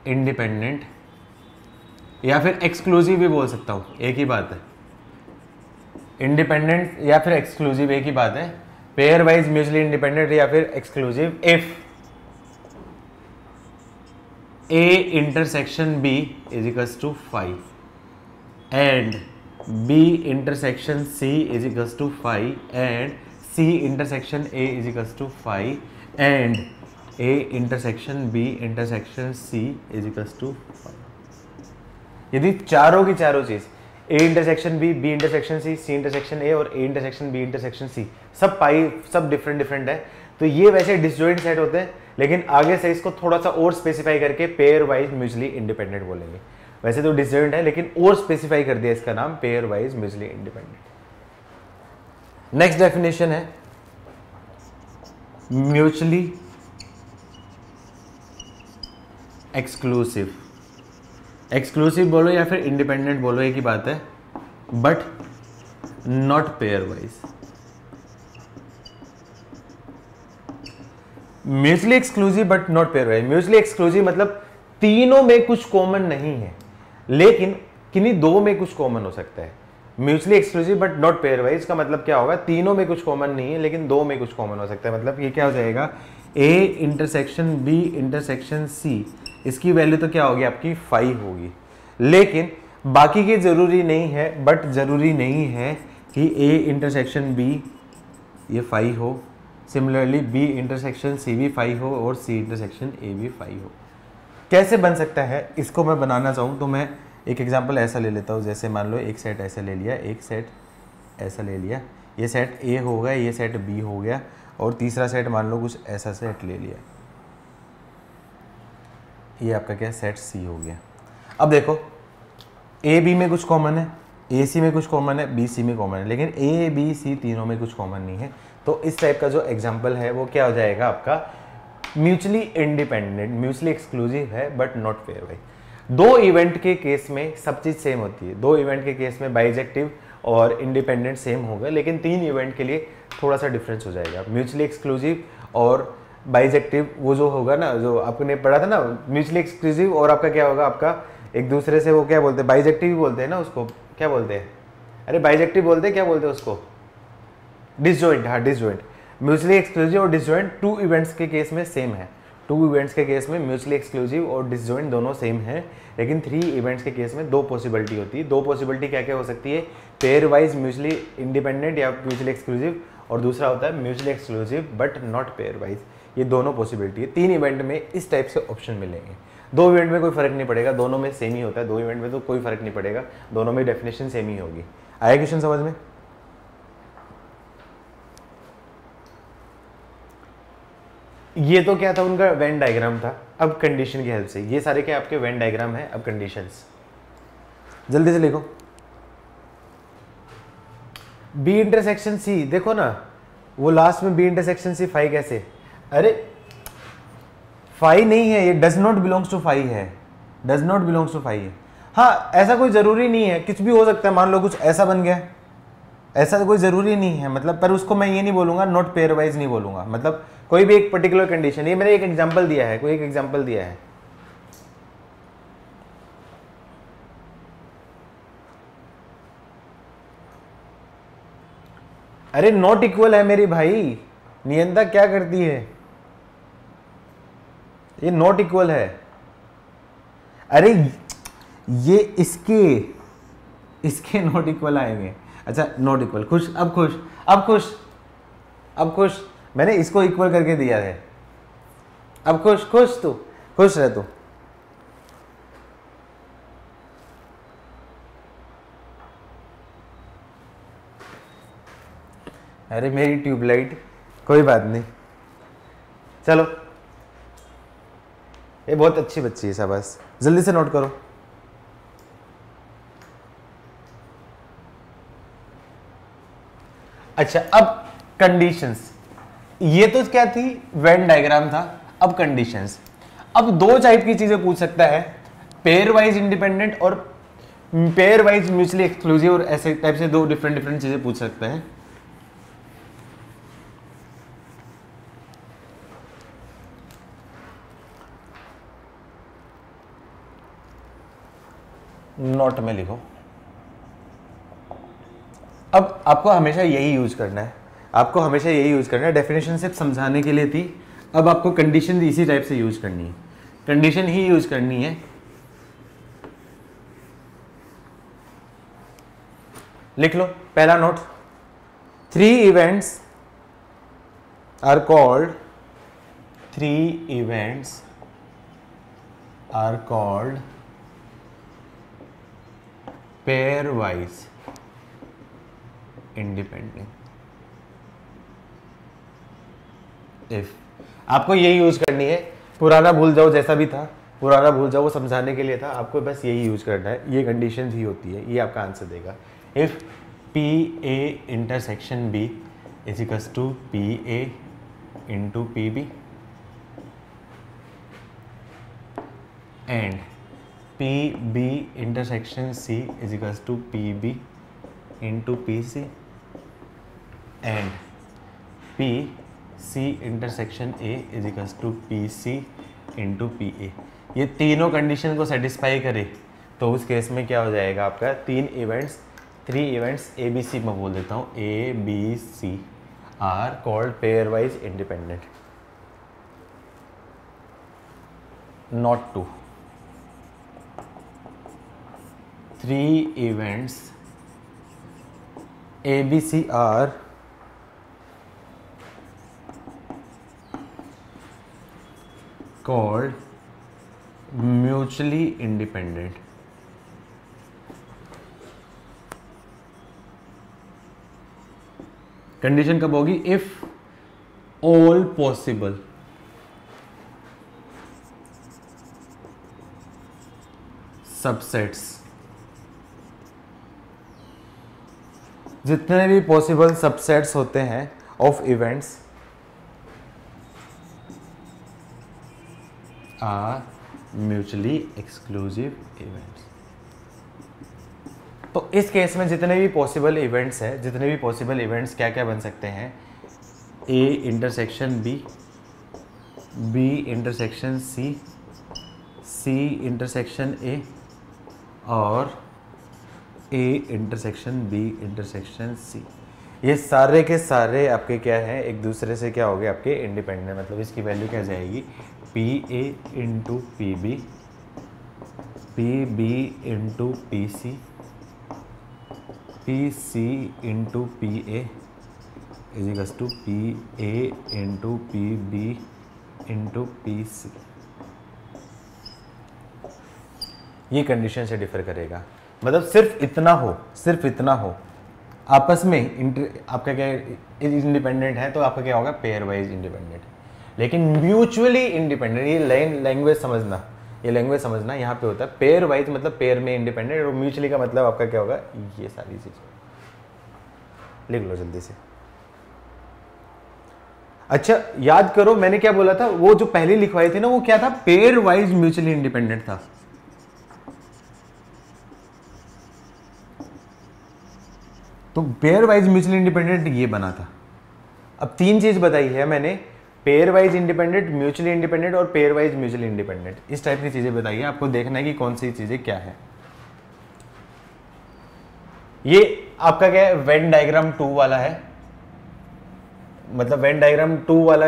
independent, या फिर एक्सक्लूसिव भी बोल सकता हूं, एक ही बात है। इंडिपेंडेंट या फिर एक्सक्लूसिव एक ही बात है। पेयर वाइज म्यूचुअली इंडिपेंडेंट या फिर exclusive if A intersection B is equals to 5 and B intersection C is equals to 5 and C intersection A is equals to 5 and A intersection B intersection C is equals to 5। यदि चारों की चारों चीज A intersection B, B intersection C, C intersection A और A intersection B intersection C सब different है, तो ये वैसे डिसजॉइंट सेट होते हैं, लेकिन आगे से इसको थोड़ा सा और स्पेसिफाई करके पेयर वाइज म्यूचुअली इंडिपेंडेंट बोलेंगे। वैसे तो डिसजॉइंट है लेकिन और स्पेसिफाई कर दिया इसका नाम pair wise mutually independent. Next definition है म्यूचुअली एक्सक्लूसिव। एक्सक्लूसिव बोलो या फिर इंडिपेंडेंट बोलो, एक ही बात है, but not pairwise. Mutually exclusive but not pairwise. Mutually exclusive मतलब तीनों में कुछ कॉमन नहीं है लेकिन किन्हीं दो में कुछ कॉमन हो सकता है। Mutually exclusive but not pair wise का मतलब क्या होगा, तीनों में कुछ कॉमन नहीं है लेकिन दो में कुछ कॉमन हो सकता है। मतलब ये क्या हो जाएगा, A intersection B intersection C, इसकी वैल्यू तो क्या होगी आपकी 5 होगी, लेकिन बाकी की जरूरी नहीं है, बट जरूरी नहीं है कि A इंटरसेक्शन B ये 5 हो, सिमिलरली B इंटरसेक्शन C भी 5 हो और C इंटरसेक्शन A भी 5 हो। कैसे बन सकता है, इसको मैं बनाना चाहूँ तो मैं एक एग्जांपल ऐसा ले लेता हूँ। जैसे मान लो एक सेट ऐसा ले लिया, एक सेट ऐसा ले लिया, ये सेट A हो गया, ये सेट B हो गया और तीसरा सेट मान लो कुछ ऐसा सेट ले लिया, ये आपका क्या सेट C हो गया। अब देखो A B में कुछ कॉमन है, A C में कुछ कॉमन है, B C में कॉमन है, लेकिन A B C तीनों में कुछ कॉमन नहीं है। तो इस टाइप का जो एग्जांपल है वो क्या हो जाएगा आपका म्यूचुअली इंडिपेंडेंट, म्यूचुअली एक्सक्लूसिव है बट नॉट पेयर वाइज। दो इवेंट के केस में सब चीज़ सेम होती है, दो इवेंट के केस में बाइजेक्टिव और इंडिपेंडेंट सेम होगा, लेकिन तीन इवेंट के लिए थोड़ा सा डिफरेंस हो जाएगा। म्यूचुअली एक्सक्लूसिव और बाइजेक्टिव वो जो होगा ना, जो आपने पढ़ा था ना, म्यूचुअली एक्सक्लूसिव और आपका क्या होगा, आपका एक दूसरे से वो क्या बोलते हैं, बाइजेक्टिव ही बोलते हैं ना उसको, क्या बोलते हैं, अरे बाइजेक्टिव बोलते हैं, क्या बोलते हैं उसको, डिसजॉइंट। हाँ डिसजॉइंट। म्यूचुअली एक्सक्लूसिव और डिसजॉइंट टू इवेंट्स के केस में सेम है, टू इवेंट्स के केस में म्यूचुअली एक्सक्लूसिव और डिसजॉइंट दोनों सेम है, लेकिन थ्री इवेंट्स के केस में दो पॉसिबिलिटी होती है। दो पॉसिबिलिटी क्या क्या हो सकती है, पेयर वाइज म्यूचुअली इंडिपेंडेंट या म्यूचुअली एक्सक्लूसिव, और दूसरा होता है mutually exclusive but not pair wise. ये दोनों पॉसिबिलिटी है। तीन इवेंट में इस टाइप से ऑप्शन मिलेंगे। दो इवेंट में कोई फर्क नहीं पड़ेगा, दोनों में सेम ही होता है। दो इवेंट में तो कोई फर्क नहीं पड़ेगा, दोनों में डेफिनेशन सेम ही होगी। आया क्वेश्चन समझ में? ये तो क्या था, उनका वेन डायग्राम था। अब कंडीशन की हेल्प से, ये सारे क्या आपके वेन डायग्राम है। अब कंडीशंस जल्दी से लिखो। बी इंटरसेक्शन सी, देखो ना वो लास्ट में बी इंटरसेक्शन सी 5 कैसे, अरे 5 नहीं है ये, डज नॉट बिलोंग्स टू 5 है, डज नॉट बिलोंग्स टू 5 है। हाँ ऐसा कोई जरूरी नहीं है, कुछ भी हो सकता है, मान लो कुछ ऐसा बन गया, ऐसा कोई जरूरी नहीं है, मतलब पर उसको मैं ये नहीं बोलूंगा, नॉट पेयर वाइज नहीं बोलूंगा, मतलब कोई भी एक पर्टिकुलर कंडीशन। ये मैंने एक एग्जांपल दिया है, कोई एक एग्जांपल दिया है। अरे नॉट इक्वल है मेरी भाई, नियंता क्या करती है, ये नॉट इक्वल है। अरे ये इसके नॉट इक्वल आएंगे। अच्छा नॉट इक्वल, खुश, अब खुश, अब खुश, अब खुश, मैंने इसको इक्वल करके दिया है, अब खुश, खुश तू, खुश रह तू। अरे मेरी ट्यूबलाइट, कोई बात नहीं, चलो ये बहुत अच्छी बच्ची है शाबाश, जल्दी से नोट करो। अच्छा अब कंडीशंस, ये तो क्या थी, वेन डायग्राम था। अब कंडीशंस, अब दो टाइप की चीजें पूछ सकता है, पेयर वाइज इंडिपेंडेंट और पेयर वाइज म्यूचुअली एक्सक्लूसिव, और ऐसे टाइप से दो डिफरेंट चीजें पूछ सकते हैं। नोट में लिखो। अब आपको हमेशा यही यूज करना है, आपको हमेशा यही यूज करना है। डेफिनेशन सिर्फ समझाने के लिए थी, अब आपको कंडीशन इसी टाइप से यूज करनी है, कंडीशन ही यूज करनी है। लिख लो पहला note, 3 events are called, 3 events are called pairwise independent. If आपको यही यूज करनी है, पुराना भूल जाओ, जैसा भी था पुराना भूल जाओ, वो समझाने के लिए था, आपको बस यही यूज करना है। ये कंडीशन ही होती है, ये आपका आंसर देगा। If P A intersection B is equals to P A into P B and P B intersection C is equals to P B into P C and P C intersection A is equals to P C into P A. ये तीनों condition को satisfy करे तो उस case में क्या हो जाएगा आपका, 3 इवेंट्स ए बी सी मैं बोल देता हूँ, A B C are called pairwise independent, not to 3 events ABC are called mutually independent। Condition कब होगी, इफ ऑल पॉसिबल सबसेट्स, जितने भी पॉसिबल सबसेट्स होते हैं of events are mutually exclusive events. तो इस केस में जितने भी पॉसिबल इवेंट्स हैं, जितने भी पॉसिबल इवेंट्स क्या क्या बन सकते हैं, A intersection B, B intersection C, C intersection A और A intersection B intersection C. ये सारे के सारे आपके क्या है, एक दूसरे से क्या हो गए आपके इंडिपेंडेंट। मतलब इसकी वैल्यू क्या जाएगी, P A into P B into P C into P A is equals to P A into P B into P C. ये कंडीशन से डिफर करेगा, मतलब सिर्फ इतना हो आपस में आपका क्या इंडिपेंडेंट है, तो आपका क्या होगा, पेयर वाइज इंडिपेंडेंट। लेकिन म्यूचुअली इंडिपेंडेंट, ये लैंग्वेज समझना यहाँ पे होता है। पेयर वाइज मतलब पेयर में इंडिपेंडेंट, और म्यूचुअली का मतलब आपका क्या होगा, ये सारी चीजें लिख लो जल्दी से। अच्छा याद करो मैंने क्या बोला था, वो जो पहले लिखवाई थी ना, वो क्या था, पेयर वाइज म्यूचुअली इंडिपेंडेंट था। तो पेयर वाइज म्यूचुअली इंडिपेंडेंट ये बना था। अब 3 चीज बताई है मैंने, pair wise independent, mutually independent और पेयर वाइज म्यूचुअली इंडिपेंडेंट, इस टाइप की चीजें बताई है। आपको देखना है कि कौन सी चीजें क्या है। ये आपका क्या है, वेन डायग्राम 2 वाला है, मतलब वेन डायग्राम 2 वाला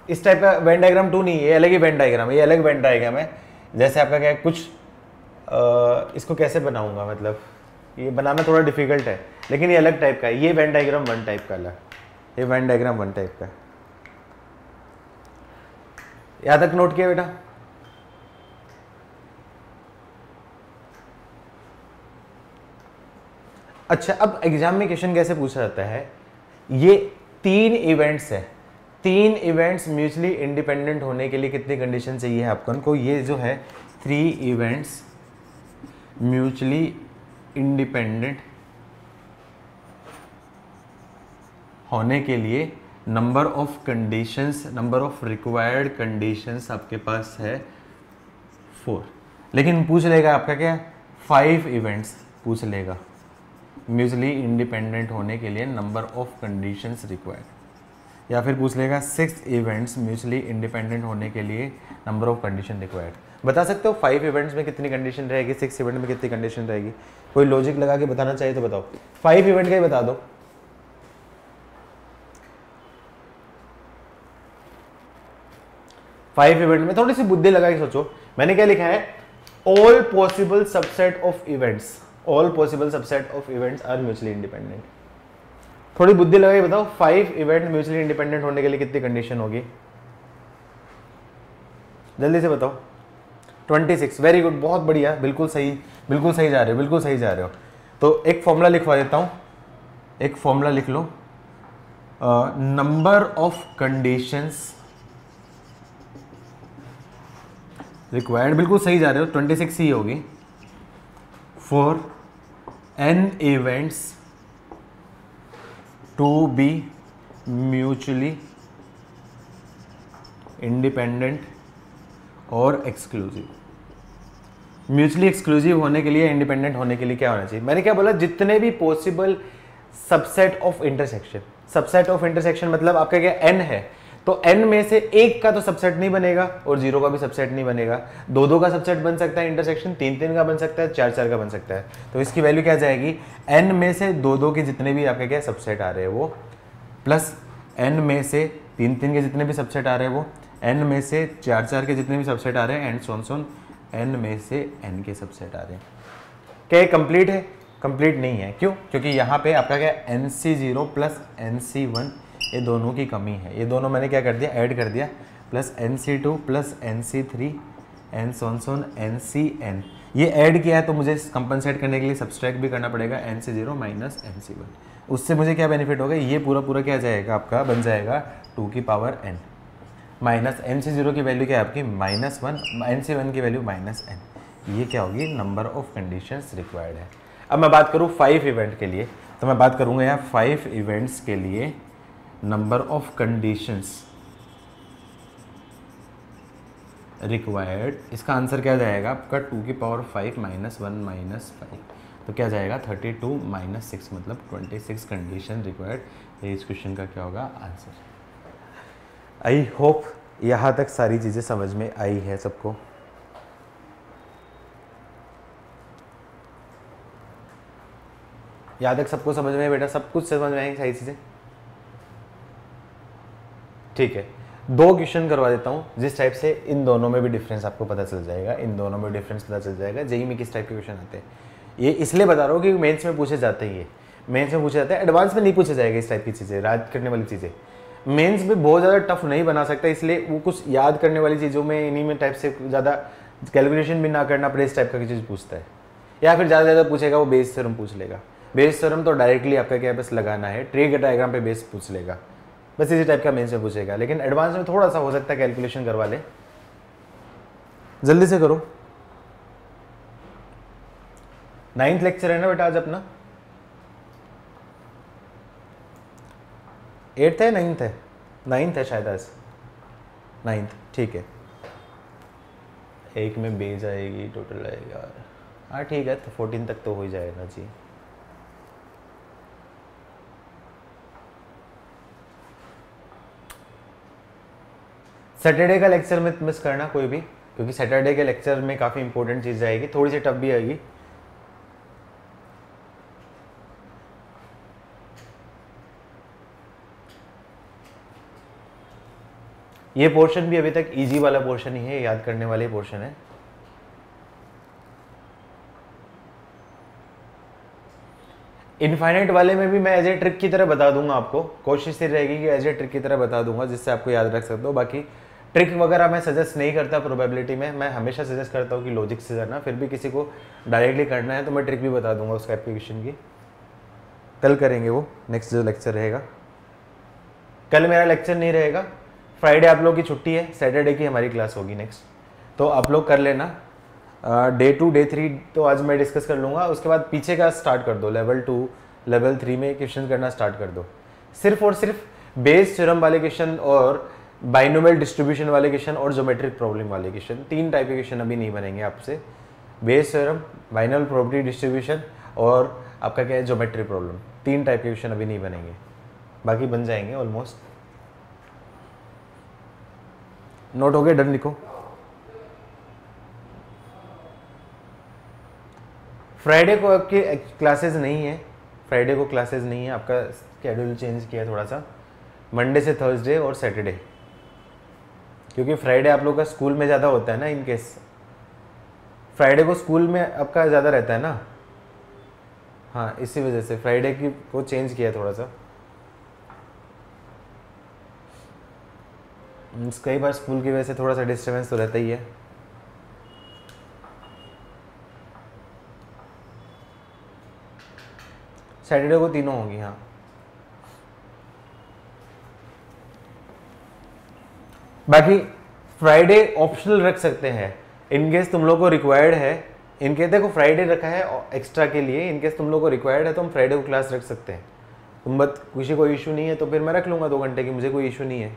इस टाइप का वेन डायग्राम 2 नहीं, ये अलग ही वेन डायग्राम है, ये अलग वेन डायग्राम है। जैसे आपका क्या है कुछ इसको कैसे बनाऊंगा, मतलब ये बनाना थोड़ा डिफिकल्ट है, लेकिन ये अलग टाइप का है। ये वेन डायग्राम 1 टाइप का अलग, ये वेन डायग्राम 1 टाइप का है। यहां तक नोट किया बेटा? अच्छा अब एग्जाम में क्वेश्चन कैसे पूछा जाता है, ये 3 इवेंट्स है, 3 इवेंट्स म्यूचुअली इंडिपेंडेंट होने के लिए कितनी कंडीशन चाहिए आपको उनको, ये जो है 3 इवेंट्स म्यूचुअली इंडिपेंडेंट होने के लिए number of conditions, number of required conditions आपके पास है 4। लेकिन पूछ लेगा आपका क्या 5 इवेंट्स पूछ लेगा म्यूचुअली इंडिपेंडेंट होने के लिए नंबर ऑफ कंडीशंस रिक्वायर्ड, या फिर पूछ लेगा 6 इवेंट्स म्यूचुअली इंडिपेंडेंट होने के लिए नंबर ऑफ कंडीशन रिक्वायर्ड। बता सकते हो 5 इवेंट्स में कितनी कंडीशन रहेगी, 6 इवेंट में कितनी कंडीशन रहेगी? कोई लॉजिक लगा के बताना चाहिए तो बताओ। 5 इवेंट का ही बता दो। 5 इवेंट में थोड़ी सी बुद्धि लगा के सोचो, मैंने क्या लिखा है, all possible subset of events, all possible subset of events are mutually independent. थोड़ी बुद्धि लगा के बताओ 5 इवेंट म्यूचुअली इंडिपेंडेंट होने के लिए कितनी कंडीशन होगी, जल्दी से बताओ। 26, वेरी गुड, बहुत बढ़िया, बिल्कुल सही, बिल्कुल सही जा रहे हो, बिल्कुल सही जा रहे हो। तो एक फॉर्मूला लिखवा देता हूं, एक फॉर्मूला लिख लो, नंबर ऑफ कंडीशंस रिक्वायर्ड, बिल्कुल सही जा रहे हो, 26 ही होगी, for n events to be mutually independent और एक्सक्लूसिव। म्यूचुअली एक्सक्लूसिव होने के लिए, इंडिपेंडेंट होने के लिए क्या होना चाहिए, मैंने क्या बोला, जितने भी possible subset of intersection, subset of intersection मतलब आपका क्या n है, तो n में से एक का तो सबसेट नहीं बनेगा और 0 का भी सबसेट नहीं बनेगा, 2 का सबसेट बन सकता है इंटरसेक्शन, 3 का बन सकता है, 4 का बन सकता है। तो इसकी वैल्यू क्या जाएगी, n में से 2 के जितने भी आपके क्या सबसेट आ रहे हैं वो, प्लस n में से 3 के जितने भी सबसेट आ रहे हैं वो, n में से 4 के जितने भी सबसेट आ रहे हैं, एंड सोन n में से n के सबसेट आ रहे हैं। क्या ये कंप्लीट है, कंप्लीट नहीं है, क्यों, क्योंकि यहाँ पे आपका क्या NC0 प्लस NC1 ये दोनों की कमी है, ये दोनों मैंने क्या कर दिया, ऐड कर दिया, plus NC2 plus NC3 and so on NCN, ये ऐड किया है तो मुझे कंपनसेट करने के लिए सब्सट्रैक्ट भी करना पड़ेगा NC0 माइनस NC1। उससे मुझे क्या बेनिफिट होगा, ये पूरा क्या जाएगा आपका, बन जाएगा 2 की पावर n, माइनस NC0 की वैल्यू क्या है आपकी -1, NC1 की वैल्यू -n, ये क्या होगी, नंबर ऑफ कंडीशंस रिक्वायर्ड है। अब मैं बात करूँ 5 इवेंट के लिए, तो मैं बात करूँगा यहाँ 5 इवेंट्स के लिए नंबर ऑफ कंडीशंस रिक्वायर्ड, इसका आंसर क्या जाएगा आपका 2 की पावर 5 -1 -5, तो क्या जाएगा 32 -6 मतलब 26 कंडीशन रिक्वायर्ड। ये इस क्वेश्चन का क्या होगा आंसर। आई होप यहाँ तक सारी चीज़ें समझ में आई है सबको। यहाँ तक सबको समझ में बेटा, सब कुछ समझ में आएंगी सारी चीज़ें, ठीक है। 2 क्वेश्चन करवा देता हूँ जिस टाइप से इन दोनों में भी डिफरेंस आपको पता चल जाएगा, इन दोनों में डिफरेंस पता चल जाएगा जेईई में किस टाइप के क्वेश्चन आते हैं। ये इसलिए बता रहा हूँ कि मेंस में पूछे जाते हैं, ये मेंस में पूछे जाते हैं, एडवांस में नहीं पूछे जाएगा इस टाइप की चीज़ें, याद करने वाली चीज़ें मेंस में बहुत ज़्यादा टफ नहीं बना सकता, इसलिए वो कुछ याद करने वाली चीज़ों में इन्हीं में टाइप से ज़्यादा कैलकुलेशन भी ना करना पड़े इस टाइप का चीज़ पूछता है। या फिर ज़्यादा ज़्यादा पूछेगा वो बेस थ्योरम पूछ लेगा, बेस थ्योरम तो डायरेक्टली आपका क्या बस लगाना है, ट्री के डायग्राम पे बेस पूछ लेगा, बस इसी टाइप का मेंस में पूछेगा। लेकिन एडवांस में थोड़ा सा हो सकता है कैलकुलेशन करवा ले, जल्दी से करो। 9th लेक्चर है ना बेटा आज अपना, 8th है 9th है, 9th है शायद आज, 9th, ठीक है। एक में बेस आएगी, टोटल आएगा, हाँ ठीक है, तो 14 तक तो हो ही जाएगा जी। सैटरडे का लेक्चर में मिस करना कोई भी, क्योंकि सैटरडे के लेक्चर में काफ़ी इंपॉर्टेंट चीज़ आएगी, थोड़ी सी टफ भी आएगी। ये पोर्शन भी अभी तक इजी वाला पोर्शन ही है, याद करने वाले पोर्शन है। इनफाइनाइट वाले में भी मैं एज ए ट्रिक की तरह बता दूंगा आपको, कोशिश ये रहेगी कि एज ए ट्रिक की तरह बता दूंगा जिससे आपको याद रख सकते हो। बाकी ट्रिक वगैरह मैं सजेस्ट नहीं करता प्रोबेबिलिटी में, मैं हमेशा सजेस्ट करता हूँ कि लॉजिक से करना, फिर भी किसी को डायरेक्टली करना है तो मैं ट्रिक भी बता दूंगा उसका एप्लीकेशन की, कल करेंगे वो, नेक्स्ट जो लेक्चर रहेगा। कल मेरा लेक्चर नहीं रहेगा, फ्राइडे आप लोग की छुट्टी है, सैटरडे की हमारी क्लास होगी नेक्स्ट, तो आप लोग कर लेना। डे 2 डे 3 तो आज मैं डिस्कस कर लूँगा, उसके बाद पीछे का स्टार्ट कर दो, लेवल 2 लेवल 3 में क्वेश्चन करना स्टार्ट कर दो। सिर्फ और सिर्फ बेस थ्योरम वाले क्वेश्चन और बाइनोमियल डिस्ट्रीब्यूशन वाले क्वेश्चन और ज्योमेट्रिक प्रॉब्लम वाले क्वेश्चन, 3 टाइप के क्वेश्चन अभी नहीं बनेंगे आपसे। Bayes theorem, binomial property distribution और आपका क्या है ज्योमेट्रिक प्रॉब्लम, 3 टाइप के क्वेश्चन अभी नहीं बनेंगे, बाकी बन जाएंगे ऑलमोस्ट। नोट हो गया, डन लिखो। फ्राइडे को आपकी क्लासेस नहीं है, फ्राइडे को क्लासेस नहीं है, आपका शेड्यूल चेंज किया है थोड़ा सा, मंडे से थर्सडे और सैटरडे क्योंकि फ्राइडे आप लोग का स्कूल में ज़्यादा होता है ना, इन केस फ्राइडे को स्कूल में आपका ज़्यादा रहता है ना। हाँ, इसी वजह से फ्राइडे की को चेंज किया थोड़ा सा। कई बार स्कूल की वजह से थोड़ा सा डिस्टर्बेंस तो रहता ही है। सैटरडे को तीनों होंगी। हाँ, बाकी फ्राइडे ऑप्शनल रख सकते हैं इनकेस तुम लोग को रिक्वायर्ड है। इनके देखो फ्राइडे रखा है एक्स्ट्रा के लिए, इनकेस तुम लोग को रिक्वायर्ड है तो हम फ्राइडे को क्लास रख सकते हैं। तुम बस किसी को इशू नहीं है तो फिर मैं रख लूँगा 2 घंटे की, मुझे कोई इशू नहीं है।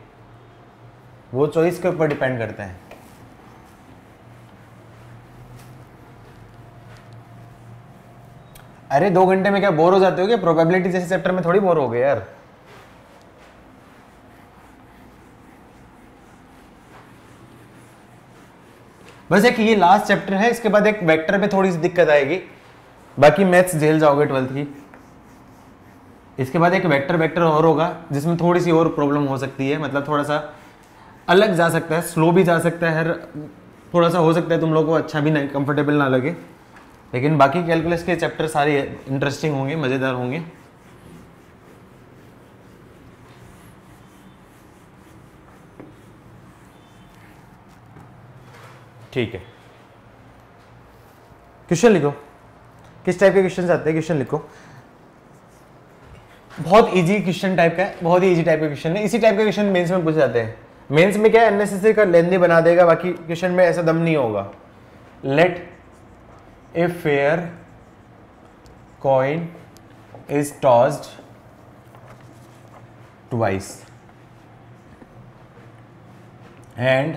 वो चॉइस के ऊपर डिपेंड करता है। अरे 2 घंटे में क्या बोर हो जाते हो क्या? प्रोबेबिलिटी जैसे चैप्टर में थोड़ी बोर हो गए यार। बस एक ये लास्ट चैप्टर है, इसके बाद एक वेक्टर पे थोड़ी सी दिक्कत आएगी, बाकी मैथ्स झेल जाओगे 12th की। इसके बाद एक वेक्टर और होगा जिसमें थोड़ी सी और प्रॉब्लम हो सकती है, मतलब थोड़ा सा अलग जा सकता है, स्लो भी जा सकता है, थोड़ा सा हो सकता है तुम लोगों को अच्छा भी नहीं, कंफर्टेबल ना लगे। लेकिन बाकी कैलकुलस के चैप्टर सारे इंटरेस्टिंग होंगे, मज़ेदार होंगे। ठीक है, क्वेश्चन लिखो। किस टाइप के क्वेश्चन आते हैं? क्वेश्चन लिखो। बहुत इजी क्वेश्चन टाइप का है, बहुत ही इजी टाइप का क्वेश्चन है। इसी टाइप के क्वेश्चन मेंस में पूछ जाते हैं। मेंस में क्या है, अननेसेसरी का लेंथी बना देगा, बाकी क्वेश्चन में ऐसा दम नहीं होगा। Let a fair coin is tossed twice and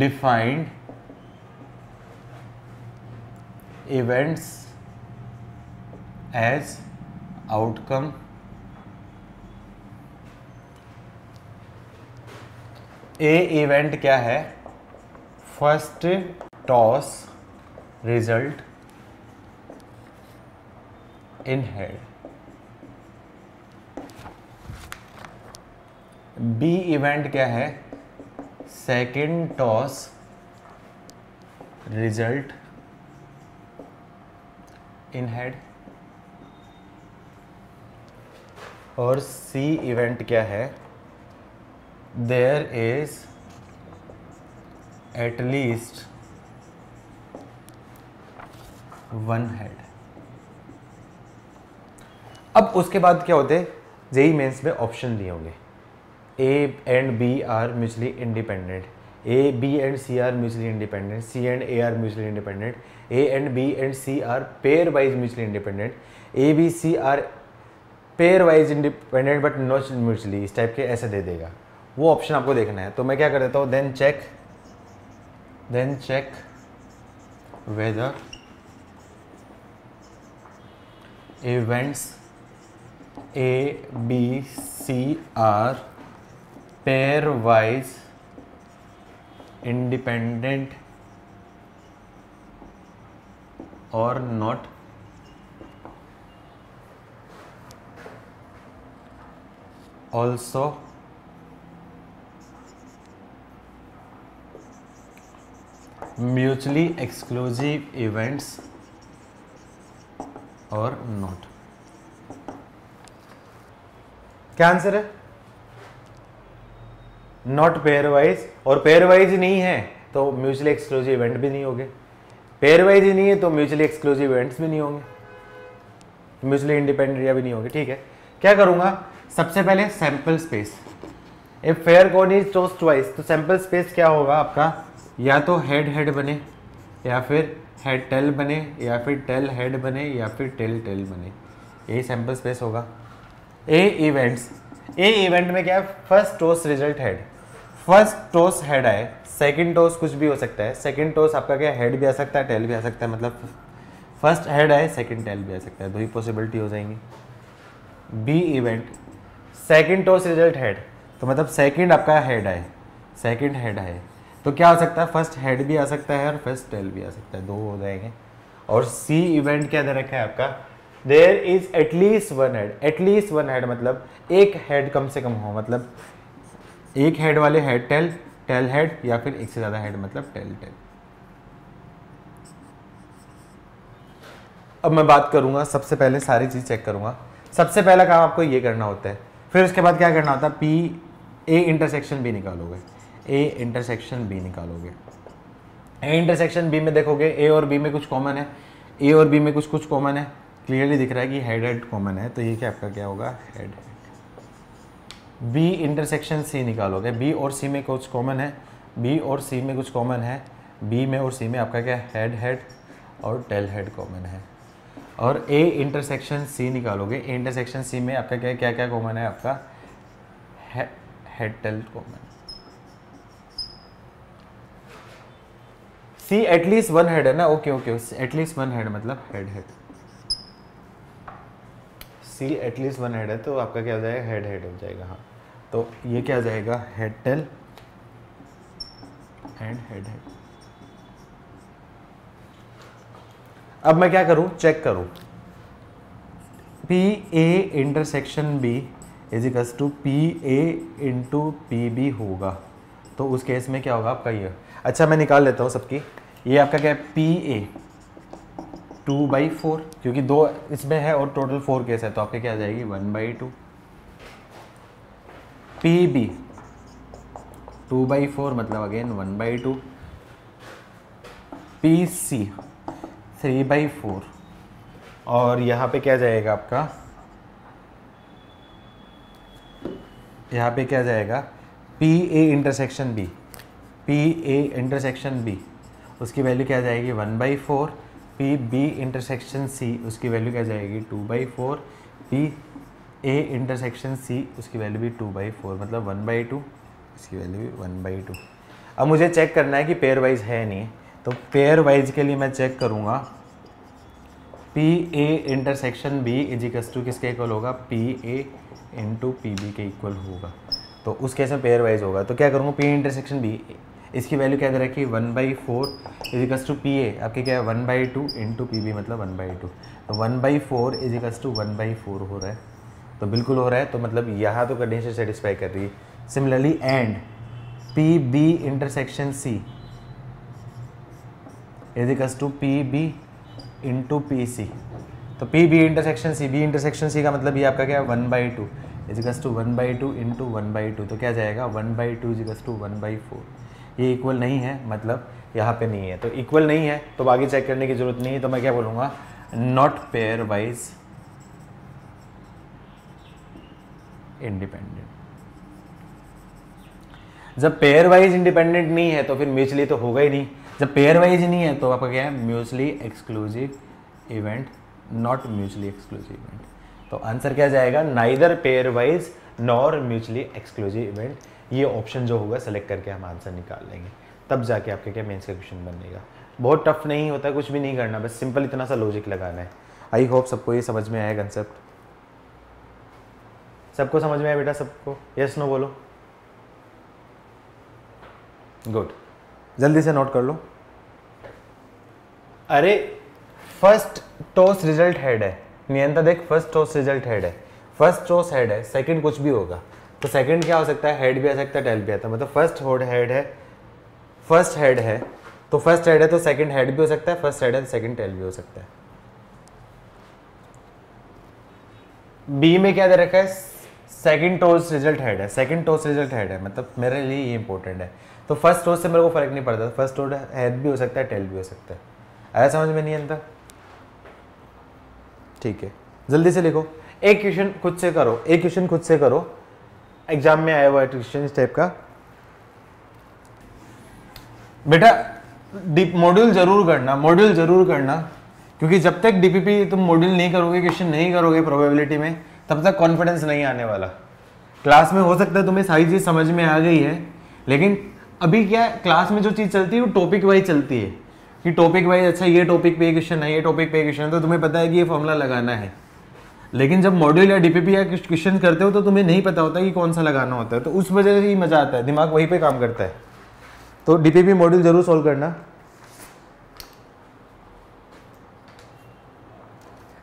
defined events as outcome A event क्या है? First toss result in head. B event क्या है? Second toss result in head. और C इवेंट क्या है? There is at least one head. अब उसके बाद क्या होते हैं, जेई मेंस में ऑप्शन दिए होंगे। A and B are mutually independent. A, B and C are mutually independent. C and A are mutually independent. A and B and C are pairwise mutually independent. A, B, C are pairwise independent but not mutually. इस type के ऐसे दे देगा। वो option आपको देखना है। तो मैं क्या कर देता हूँ, then check whether events A, B, C are pairwise independent or not। Also mutually exclusive events or not। क्या आंसर है? नॉट पेयर वाइज, और पेयर वाइज ही नहीं है तो म्यूचुअली एक्सक्लूसिव इवेंट भी नहीं होंगे। पेयर वाइज ही नहीं है तो म्यूचुअली एक्सक्लूसिव इवेंट्स भी नहीं होंगे, म्यूचुअली इंडिपेंडेंट या भी नहीं होंगे। ठीक है, क्या करूंगा? सबसे पहले sample space. If fair coin is tossed twice, तो सैंपल स्पेस क्या होगा आपका? या तो हेड हेड बने, या फिर हेड टेल बने, या फिर टेल हेड बने, या फिर टेल टेल बने। यही सैंपल स्पेस होगा। ए इवेंट्स, ए इवेंट में क्या है? First toss result head. First toss head आए, सेकंड टॉस कुछ भी हो सकता है। सेकंड टॉस आपका क्या, हेड भी आ सकता है, टेल भी आ सकता है, मतलब फर्स्ट हेड आए सेकंड टेल भी आ सकता है, दो ही पॉसिबिलिटी हो जाएंगी। B event, second toss result head, तो मतलब सेकंड आपका हेड आए, सेकंड हेड आए, तो क्या हो सकता है? फर्स्ट हेड भी आ सकता है और फर्स्ट टेल भी आ सकता है, दो हो जाएंगे। और सी इवेंट क्या दे रखा है आपका? There is at least one head. At least one head मतलब एक हेड कम से कम हो, मतलब एक हेड वाले हेड टेल, टेल हेड, या फिर एक से ज़्यादा हेड मतलब टेल टेल। अब मैं बात करूंगा, सबसे पहले सारी चीज़ चेक करूंगा। सबसे पहला काम आपको ये करना होता है, फिर उसके बाद क्या करना होता है, पी ए इंटरसेक्शन बी निकालोगे, ए इंटरसेक्शन बी निकालोगे। ए इंटरसेक्शन बी में देखोगे ए और बी में कुछ कॉमन है, ए और बी में कुछ कॉमन है, क्लियरली दिख रहा है कि हेड हेड कॉमन है, तो ये क्या आपका क्या होगा, head head. B intersection C निकालोगे, बी और सी में कुछ कॉमन है, बी और सी में कुछ कॉमन है, बी में और सी में आपका क्या हेड हेड और टेल हेड कॉमन है। और ए इंटरसेक्शन सी निकालोगे, ए इंटरसेक्शन सी में आपका क्या क्या क्या कॉमन है, आपका हेड टेल कॉमन। सी एटलीस्ट वन हेड है ना, okay okay, at least one head मतलब हेड हेड। सी एटलीस्ट वन हेड है तो आपका क्या हो जाएगा, हेड हेड हो जाएगा। हाँ, तो ये क्या हो जाएगा, head tail and head head. अब मैं क्या करूं, चेक करूं, P A intersection B is equals to P A into P B होगा, तो उस केस में क्या होगा आपका ये। अच्छा मैं निकाल लेता हूँ सबकी, ये आपका क्या है, पी ए 2/4, क्योंकि 2 इसमें है और टोटल 4 केस है, तो आपके क्या आ जाएगी 1/2। पी बी 2/4 मतलब अगेन 1/2। पी सी 3/4, और यहाँ पे क्या जाएगा आपका, यहाँ पे क्या जाएगा, P A intersection B, P A intersection B उसकी वैल्यू क्या जाएगी 1/4, पी बी इंटरसेक्शन सी उसकी वैल्यू क्या जाएगी 2/4, पी ए इंटरसेक्शन सी उसकी वैल्यू भी 2/4 मतलब 1/2, इसकी वैल्यू भी 1/2। अब मुझे चेक करना है कि पेयर वाइज है नहीं, तो पेयर वाइज के लिए मैं चेक करूँगा, P A intersection B is equals to किसके इक्वल होगा, P A into P B के इक्वल होगा, तो उस केस में पेयर वाइज होगा। तो क्या करूँगा, पी इंटरसेक्शन बी इसकी वैल्यू क्या दे रखी 1/4 is equals to P A आपके क्या है 1/2 इंटू पी बी मतलब 1/2, तो 1/4 इज इक्वल्स टू 1/4 हो रहा है, तो बिल्कुल हो रहा है, तो मतलब यहाँ तो कंडीशन सेटिस्फाई कर रही है। Similarly and P B intersection C is equals to P B into P C, तो P B intersection C, B intersection C का मतलब ये आपका क्या है 1/2 इज इक्वल्स टू 1/2 इंटू 1/2, तो क्या जाएगा 1/2 इज इक्वल्स टू 1/4। ये इक्वल नहीं है, मतलब यहाँ पे नहीं है, तो इक्वल नहीं है तो आगे चेक करने की जरूरत नहीं है, तो मैं क्या बोलूँगा, नॉट पेयर वाइज इंडिपेंडेंट। जब पेयर वाइज इंडिपेंडेंट नहीं है तो फिर म्यूचुअली तो होगा ही नहीं, जब पेयर वाइज नहीं है तो आपका क्या है mutually exclusive event, not mutually exclusive event. तो आंसर क्या जाएगा, neither pair wise nor mutually exclusive event. ये ऑप्शन जो होगा सेलेक्ट करके हम आंसर निकाल लेंगे, तब जाके आपके क्या मेंस का क्वेश्चन बनेगा। बहुत टफ नहीं होता, कुछ भी नहीं करना, बस सिंपल इतना सा लॉजिक लगाना है। आई होप सबको ये समझ में आया कंसेप्ट, सबको समझ में आया बेटा, सबको यस नो बोलो, गुड, जल्दी से नोट कर लो। अरे फर्स्ट टॉस रिजल्ट हेड है, नियंता देख, फर्स्ट टॉस रिजल्ट हेड है, फर्स्ट टॉस हेड है, सेकंड कुछ भी होगा, तो सेकंड क्या हो सकता है, हेड भी आ सकता है, टेल भी आता है, मतलब फर्स्ट हेड है, फर्स्ट हेड है तो फर्स्ट हेड है तो सेकंड हेड भी हो सकता है, फर्स्ट हेड है तो सेकंड टेल भी हो सकता है। बी में क्या दे रखा है, सेकंड टॉस रिजल्ट हेड है, सेकंड टॉस रिजल्ट हेड है, मतलब मेरे लिए ये इंपॉर्टेंट है, तो फर्स्ट टॉस से मेरे को फर्क नहीं पड़ता, फर्स्ट टॉस हेड भी हो सकता है, टेल भी हो सकता है। आया समझ में नहीं आता, ठीक है, जल्दी से लिखो, एक क्वेश्चन खुद से करो, एक क्वेश्चन खुद से करो, एग्जाम में आया हुआ है क्वेश्चन इस टाइप का। बेटा मॉड्यूल जरूर करना, मॉड्यूल जरूर करना, क्योंकि जब तक डीपीपी तुम मॉड्यूल नहीं करोगे, क्वेश्चन नहीं करोगे प्रोबेबिलिटी में, तब तक कॉन्फिडेंस नहीं आने वाला। क्लास में हो सकता है तुम्हें सारी चीज समझ में आ गई है, लेकिन अभी क्या क्लास में जो चीज चलती है वो टॉपिक वाइज चलती है, कि टॉपिक वाइज अच्छा ये टॉपिक पे क्वेश्चन है, ये टॉपिक पे क्वेश्चन है, तो तुम्हें पता है कि ये फॉर्मूला लगाना है। लेकिन जब मॉड्यूल या डीपीपी या क्वेश्चन करते हो तो तुम्हें नहीं पता होता कि कौन सा लगाना होता है, तो उस वजह से ही मजा आता है, दिमाग वहीं पे काम करता है। तो डीपीपी मॉड्यूल जरूर सॉल्व करना।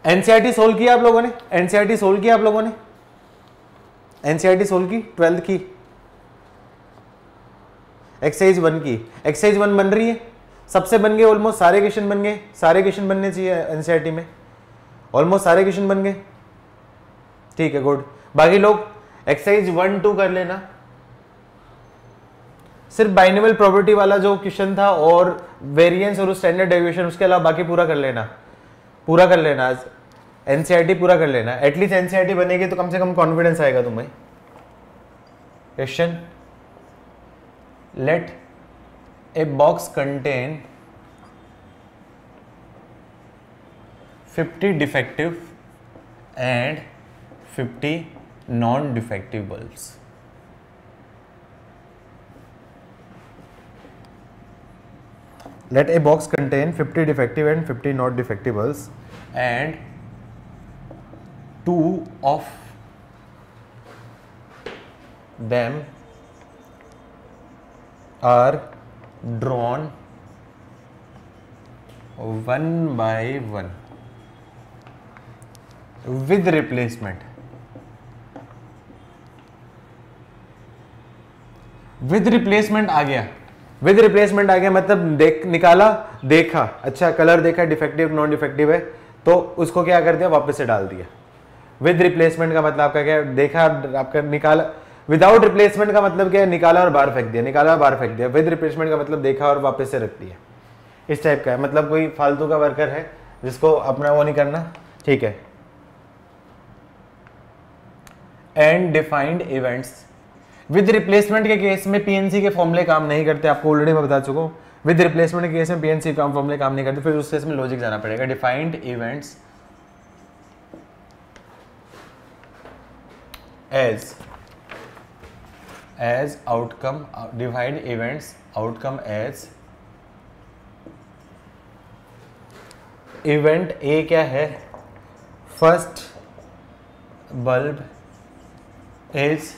एनसीईआरटी सोल्व किया आप लोगों ने, एनसीईआरटी सोल्व किया आप लोगों ने, एनसीईआरटी सोल्व की 12th की, एक्सरसाइज 1 की, एक्सरसाइज 1 बन रही है, सबसे बन गए, ऑलमोस्ट सारे क्वेश्चन बन गए, सारे क्वेश्चन बनने चाहिए एनसीईआरटी में, ऑलमोस्ट सारे क्वेश्चन बन गए, ठीक है गुड। बाकी लोग एक्सरसाइज 1-2 कर लेना, सिर्फ बाइनोमियल प्रॉपर्टी वाला जो क्वेश्चन था और वेरिएंस और स्टैंडर्ड डेविएशन, उसके अलावा बाकी पूरा कर लेना, पूरा कर लेना, आज एनसीईआरटी पूरा कर लेना, एटलीस्ट एनसीईआरटी बनेगी तो कम से कम कॉन्फिडेंस आएगा तुम्हें। Question, let a box contain 50 defective and 50 non defective bulbs. Let a box contain 50 defective and 50 not defective bulbs, and 2 of them are drawn one by one with replacement. With replacement आ गया, with replacement आ गया मतलब देख निकाला, देखा, अच्छा colour देखा, defective non defective है तो उसको क्या कर दिया, वापस से डाल दिया। विद रिप्लेसमेंट का मतलब आपका क्या है, देखा आपका निकाला, विदाउट रिप्लेसमेंट का मतलब क्या है, निकाला और बाहर फेंक दिया, निकाला और बाहर फेंक दिया। विद रिप्लेसमेंट का मतलब देखा और वापस से रख दिया, इस टाइप का है। मतलब कोई फालतू का वर्कर है जिसको अपना वो नहीं करना, ठीक है। And defined events, with replacement के केस में पीएनसी के फॉर्मूले काम नहीं करते, आपको ऑलरेडी मैं बता चुका हूँ। विद रिप्लेसमेंट के केस में पीएनसी का फॉर्मूले काम नहीं करते, फिर उस केस में लॉजिक जाना पड़ेगा। Defined events as outcome, defined events outcome as, event A क्या है, first bulb is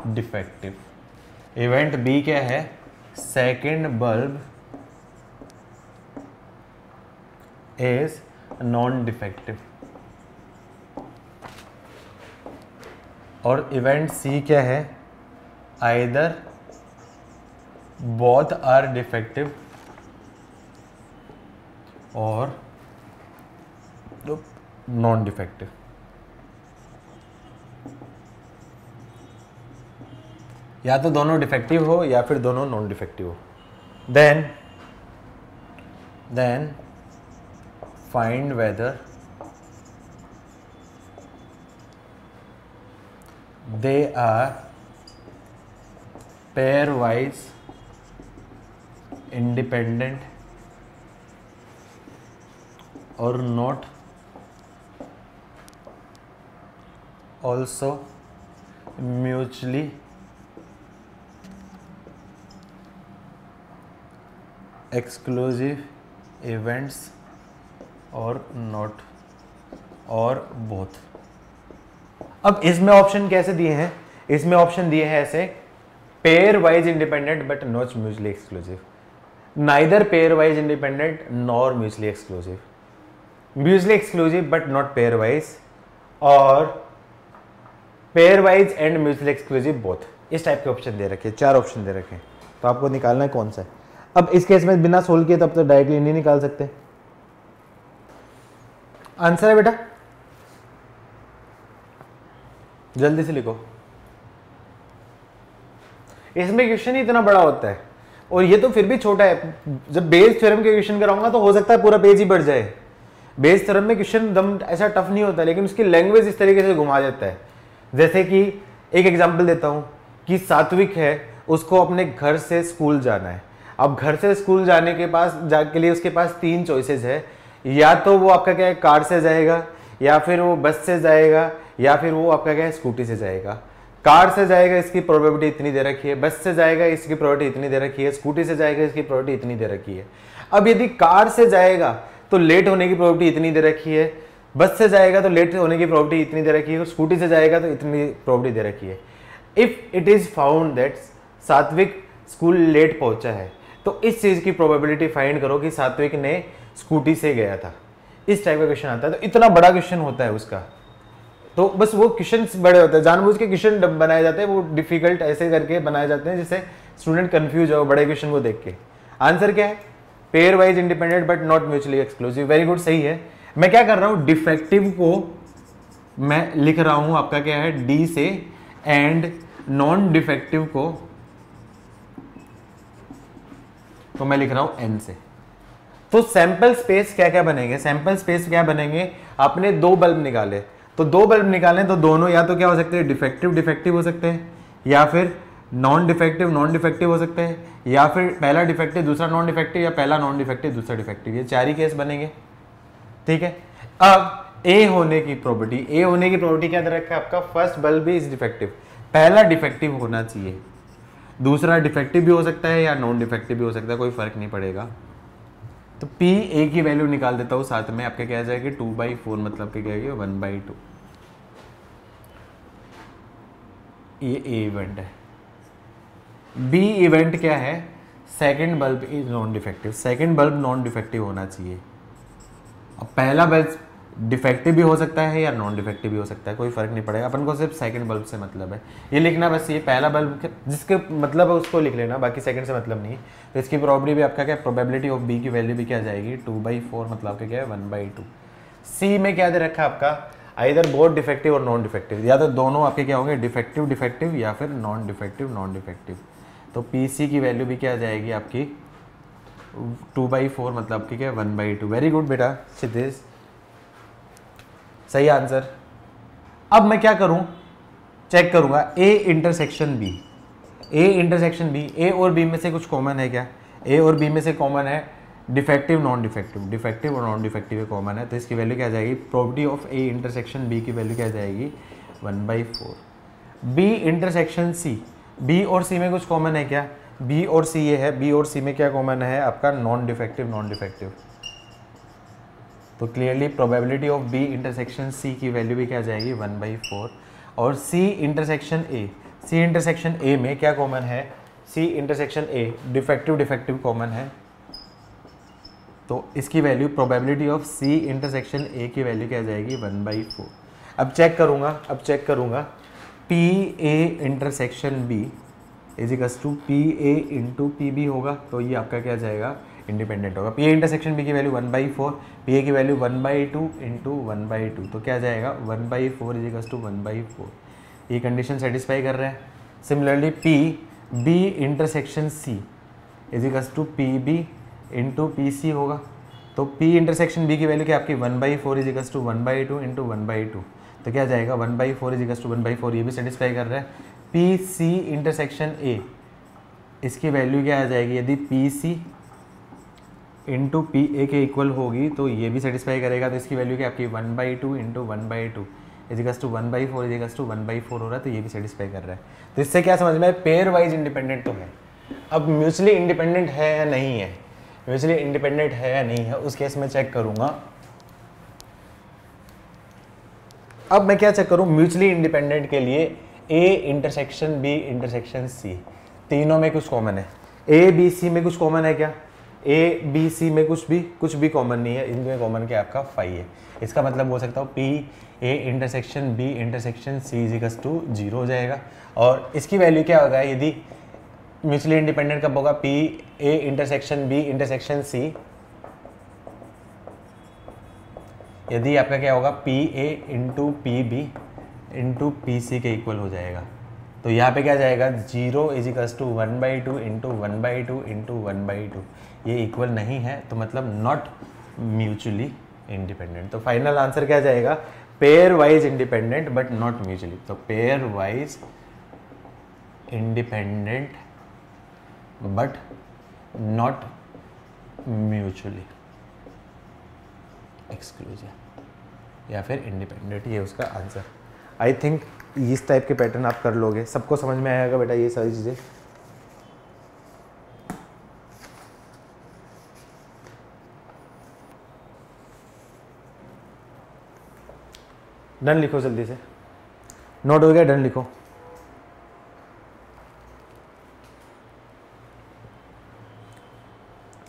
defective, event B क्या है, second bulb is non defective, और इवेंट सी क्या है, आइदर बोथ आर डिफेक्टिव और नॉन डिफेक्टिव। या तो दोनों डिफेक्टिव हो या फिर दोनों नॉन डिफेक्टिव हो। Then find whether they are pairwise independent और not also mutually exclusive events और नॉट और बोथ। अब इसमें ऑप्शन कैसे दिए हैं, इसमें ऑप्शन दिए हैं ऐसे, pairwise independent but not mutually exclusive, neither pairwise independent nor mutually exclusive, mutually exclusive but not pairwise, और pairwise and mutually exclusive both. इस टाइप के ऑप्शन दे रखे, 4 ऑप्शन दे रखे, तो आपको निकालना है कौन सा है। अब इस केस में बिना सोल्व किए तब तो डायरेक्टली नहीं निकाल सकते। आंसर है बेटा, जल्दी से लिखो। इसमें क्वेश्चन ही इतना बड़ा होता है और ये तो फिर भी छोटा है। जब बेस थ्योरम के क्वेश्चन कराऊंगा तो हो सकता है पूरा पेज ही बढ़ जाए। बेस थ्योरम में क्वेश्चन दम ऐसा टफ नहीं होता, लेकिन उसकी लैंग्वेज इस तरीके से घुमा देता है। जैसे कि एक एग्जांपल देता हूं कि सात्विक है, उसको अपने घर से स्कूल जाना है। अब घर से स्कूल जाने के लिए उसके पास 3 चॉइसेस है, या तो वो आपका क्या है कार से जाएगा, या फिर वो बस से जाएगा, या फिर वो आपका क्या है स्कूटी से जाएगा। कार से जाएगा इसकी प्रोबेबिलिटी इतनी दे रखी है, बस से जाएगा इसकी प्रोबेबिलिटी इतनी दे रखी है, स्कूटी से जाएगा इसकी प्रोबेबिलिटी इतनी दे रखी है। अब यदि कार से जाएगा तो लेट होने की प्रोबेबिलिटी इतनी दे रखी है, बस से जाएगा तो लेट होने की प्रोबेबिलिटी इतनी दे रखी है, स्कूटी से जाएगा तो इतनी प्रोबेबिलिटी दे रखी है। If it is found that सात्विक स्कूल लेट पहुंचा है, तो इस चीज की प्रोबेबिलिटी फाइंड करो कि सात्विक ने स्कूटी से गया था। इस टाइप का क्वेश्चन आता है, तो इतना बड़ा क्वेश्चन होता है उसका। तो बस वो क्वेश्चन बड़े होते हैं, जानबूझ के क्वेश्चन बनाए जाते हैं, वो डिफिकल्ट ऐसे करके बनाए जाते हैं जिससे स्टूडेंट कंफ्यूज हो बड़े क्वेश्चन को देख के। आंसर क्या है? Pair wise independent but not mutually exclusive. Very good, सही है। मैं क्या कर रहा हूं, डिफेक्टिव को मैं लिख रहा हूं आपका क्या है डी से, एंड नॉन डिफेक्टिव को तो मैं लिख रहा हूं एन से। तो सैंपल स्पेस क्या क्या बनेंगे, सैंपल स्पेस क्या बनेंगे, आपने दो बल्ब निकाले, तो दो बल्ब निकालें तो दोनों या तो क्या हो सकते हैं, डिफेक्टिव डिफेक्टिव हो सकते हैं, या फिर नॉन डिफेक्टिव हो सकते हैं, या फिर पहला डिफेक्टिव दूसरा नॉन डिफेक्टिव, या पहला नॉन डिफेक्टिव दूसरा डिफेक्टिव। ये चार ही केस बनेंगे, ठीक है। अब ए होने की प्रॉपर्टी क्या दे रखा है आपका, फर्स्ट बल्ब भी इज डिफेक्टिव, पहला डिफेक्टिव होना चाहिए, दूसरा डिफेक्टिव भी हो सकता है या नॉन डिफेक्टिव भी हो सकता है, कोई फर्क नहीं पड़ेगा। तो पी ए की वैल्यू निकाल देता हूं साथ में, आपके क्या आ जाएगी 2/4, मतलब क्या आएगी 1/2। ये ए इवेंट है। बी इवेंट क्या है, second bulb is non defective, second bulb non defective होना चाहिए। अब पहला बल्ब डिफेक्टिव भी हो सकता है या नॉन डिफेक्टिव भी हो सकता है, कोई फर्क नहीं पड़ेगा, अपन को सिर्फ सेकंड बल्ब से मतलब है। ये लिखना बस, ये पहला बल्ब जिसके मतलब है उसको लिख लेना, बाकी सेकंड से मतलब नहीं है। तो इसकी प्रॉपर्टी भी आपका क्या, प्रोबेबिलिटी ऑफ बी की वैल्यू भी क्या जाएगी 2/4, मतलब आपका क्या है 1/2। सी में क्या दे रखा है आपका, आइदर बोथ डिफेक्टिव और नॉन डिफेक्टिव, या तो दोनों आपके क्या होंगे, डिफेक्टिव डिफेक्टिव या फिर नॉन डिफेक्टिव। तो पी सी की वैल्यू भी क्या जाएगी आपकी 2/4, मतलब आपकी क्या 1/2। वेरी गुड बेटा क्षितिज, सही आंसर। अब मैं क्या करूं, चेक करूंगा ए इंटरसेक्शन बी, ए और बी में से कुछ कॉमन है क्या, ए और बी में से कॉमन है डिफेक्टिव नॉन डिफेक्टिव, डिफेक्टिव और नॉन डिफेक्टिव कॉमन है, तो इसकी वैल्यू क्या आ जाएगी, property of A intersection B की वैल्यू क्या आ जाएगी 1/4। बी इंटरसेक्शन सी, बी और सी में कुछ कॉमन है क्या, बी और सी ये है, बी और सी में क्या कॉमन है आपका नॉन डिफेक्टिव। तो clearly probability of B intersection C की वैल्यू भी क्या आ जाएगी 1/4। और सी इंटरसेक्शन ए में क्या कॉमन है, C intersection A defective common है, तो इसकी value probability of C intersection A की वैल्यू क्या आ जाएगी 1/4। अब चेक करूंगा P A intersection B is equals to P A into P B होगा, तो ये आपका क्या जाएगा, इंडिपेंडेंट होगा। पी ए इंटरसेक्शन बी की वैल्यू 1/4, पी ए की वैल्यू 1/2 इंटू 1/2, तो क्या जाएगा 1/4 इज इक्वल्स टू 1/4। ये कंडीशन सेटिस्फाई कर रहा है। Similarly P B intersection C is equals to P B into P C होगा, तो पी इंटरसेक्शन बी की वैल्यू क्या आपकी 1/4 इज इक्वल्स टू 1/2 इंटू 1/2, तो क्या जाएगा 1/4 इज इक्वल्स टू 1/4, ये भी सेटिस्फाई कर रहा है। पी सी इंटरसेक्शन ए, इसकी वैल्यू क्या आ जाएगी, यदि P C into P A के इक्वल होगी तो ये भी सेटिस्फाई करेगा, तो इसकी वैल्यू क्या आपकी 1/2 into 1/2 is equals to 1/4 is equals to 1/4 हो रहा है, तो ये भी सेटिस्फाई कर रहा है। तो इससे क्या समझ में, पेयर वाइज इंडिपेंडेंट तो है। अब म्यूचुअली इंडिपेंडेंट है या नहीं है, म्यूचुअली इंडिपेंडेंट है या नहीं है, उस केस में चेक करूंगा। अब मैं क्या चेक करूं, म्यूचुअली इंडिपेंडेंट के लिए A intersection B intersection C, तीनों में कुछ कॉमन है। ए बी सी में कुछ कॉमन है क्या, ए बी सी में कुछ भी कॉमन नहीं है, इनमें कॉमन क्या आपका 5 है। इसका मतलब हो सकता हो P A intersection B intersection C is equals to 0 हो जाएगा। और इसकी वैल्यू क्या होगा, यदि म्यूचुअली इंडिपेंडेंट कब होगा, P A intersection B intersection C, यदि आपका क्या होगा P A into P B into P C के इक्वल हो जाएगा, तो यहाँ पे क्या जाएगा 0 is equals to 1/2 into 1/2 into 1/2, ये इक्वल नहीं है, तो मतलब नॉट म्यूचुअली इंडिपेंडेंट। तो फाइनल आंसर क्या जाएगा, pairwise independent but not mutually. तो pairwise independent but not mutually exclusive या फिर इंडिपेंडेंट, ये उसका आंसर। आई थिंक इस टाइप के पैटर्न आप कर लोगे, सबको समझ में आएगा बेटा ये सारी चीज़ें। डन लिखो जल्दी से, नोट हो गया, डन लिखो।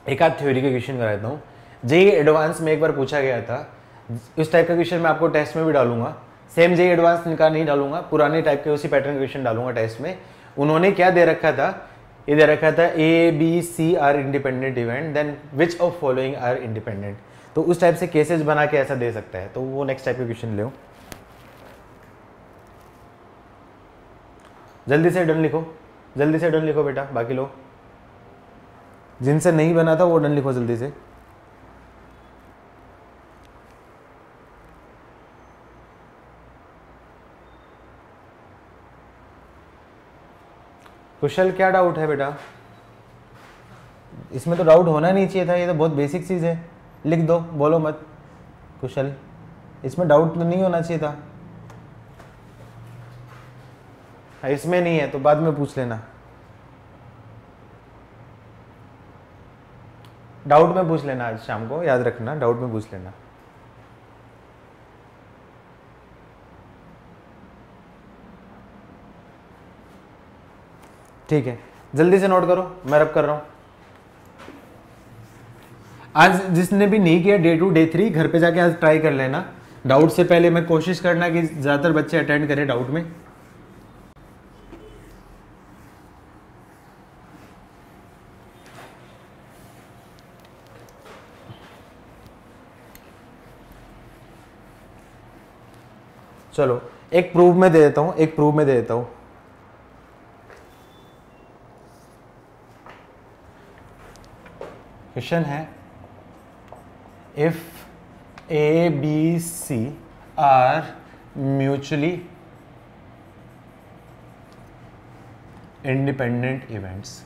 एक आध थ्योरी का क्वेश्चन कराता हूँ। जेईई एडवांस में एक बार पूछा गया था, इस टाइप का क्वेश्चन मैं आपको टेस्ट में भी डालूंगा, सेम जेईई एडवांस का नहीं डालूंगा, पुराने टाइप के उसी पैटर्न क्वेश्चन डालूंगा टेस्ट में। उन्होंने क्या दे रखा था, ये दे रखा था A B C are independent event, then which of following are independent. तो उस टाइप से केसेस बना के ऐसा दे सकता है, तो वो नेक्स्ट टाइप का क्वेश्चन लो। जल्दी से डन लिखो, जल्दी से डन लिखो बेटा, बाकी लोग जिनसे नहीं बना था वो डन लिखो जल्दी से। कुशल क्या डाउट है बेटा? इसमें तो डाउट होना नहीं चाहिए था, ये तो बहुत बेसिक चीज़ है। लिख दो, बोलो मत कुशल, इसमें डाउट तो नहीं होना चाहिए था। इसमें नहीं है तो बाद में पूछ लेना, डाउट में पूछ लेना, आज शाम को याद रखना, डाउट में पूछ लेना। ठीक है, जल्दी से नोट करो, मैं रब कर रहा हूं। आज जिसने भी नहीं किया डे 2 डे 3 घर पे जाके आज ट्राई कर लेना। डाउट से पहले मैं कोशिश करना कि ज्यादातर बच्चे अटेंड करें डाउट में। चलो एक प्रूफ में दे देता हूं, एक प्रूफ में दे देता हूं। क्वेश्चन है if A B C are mutually independent events,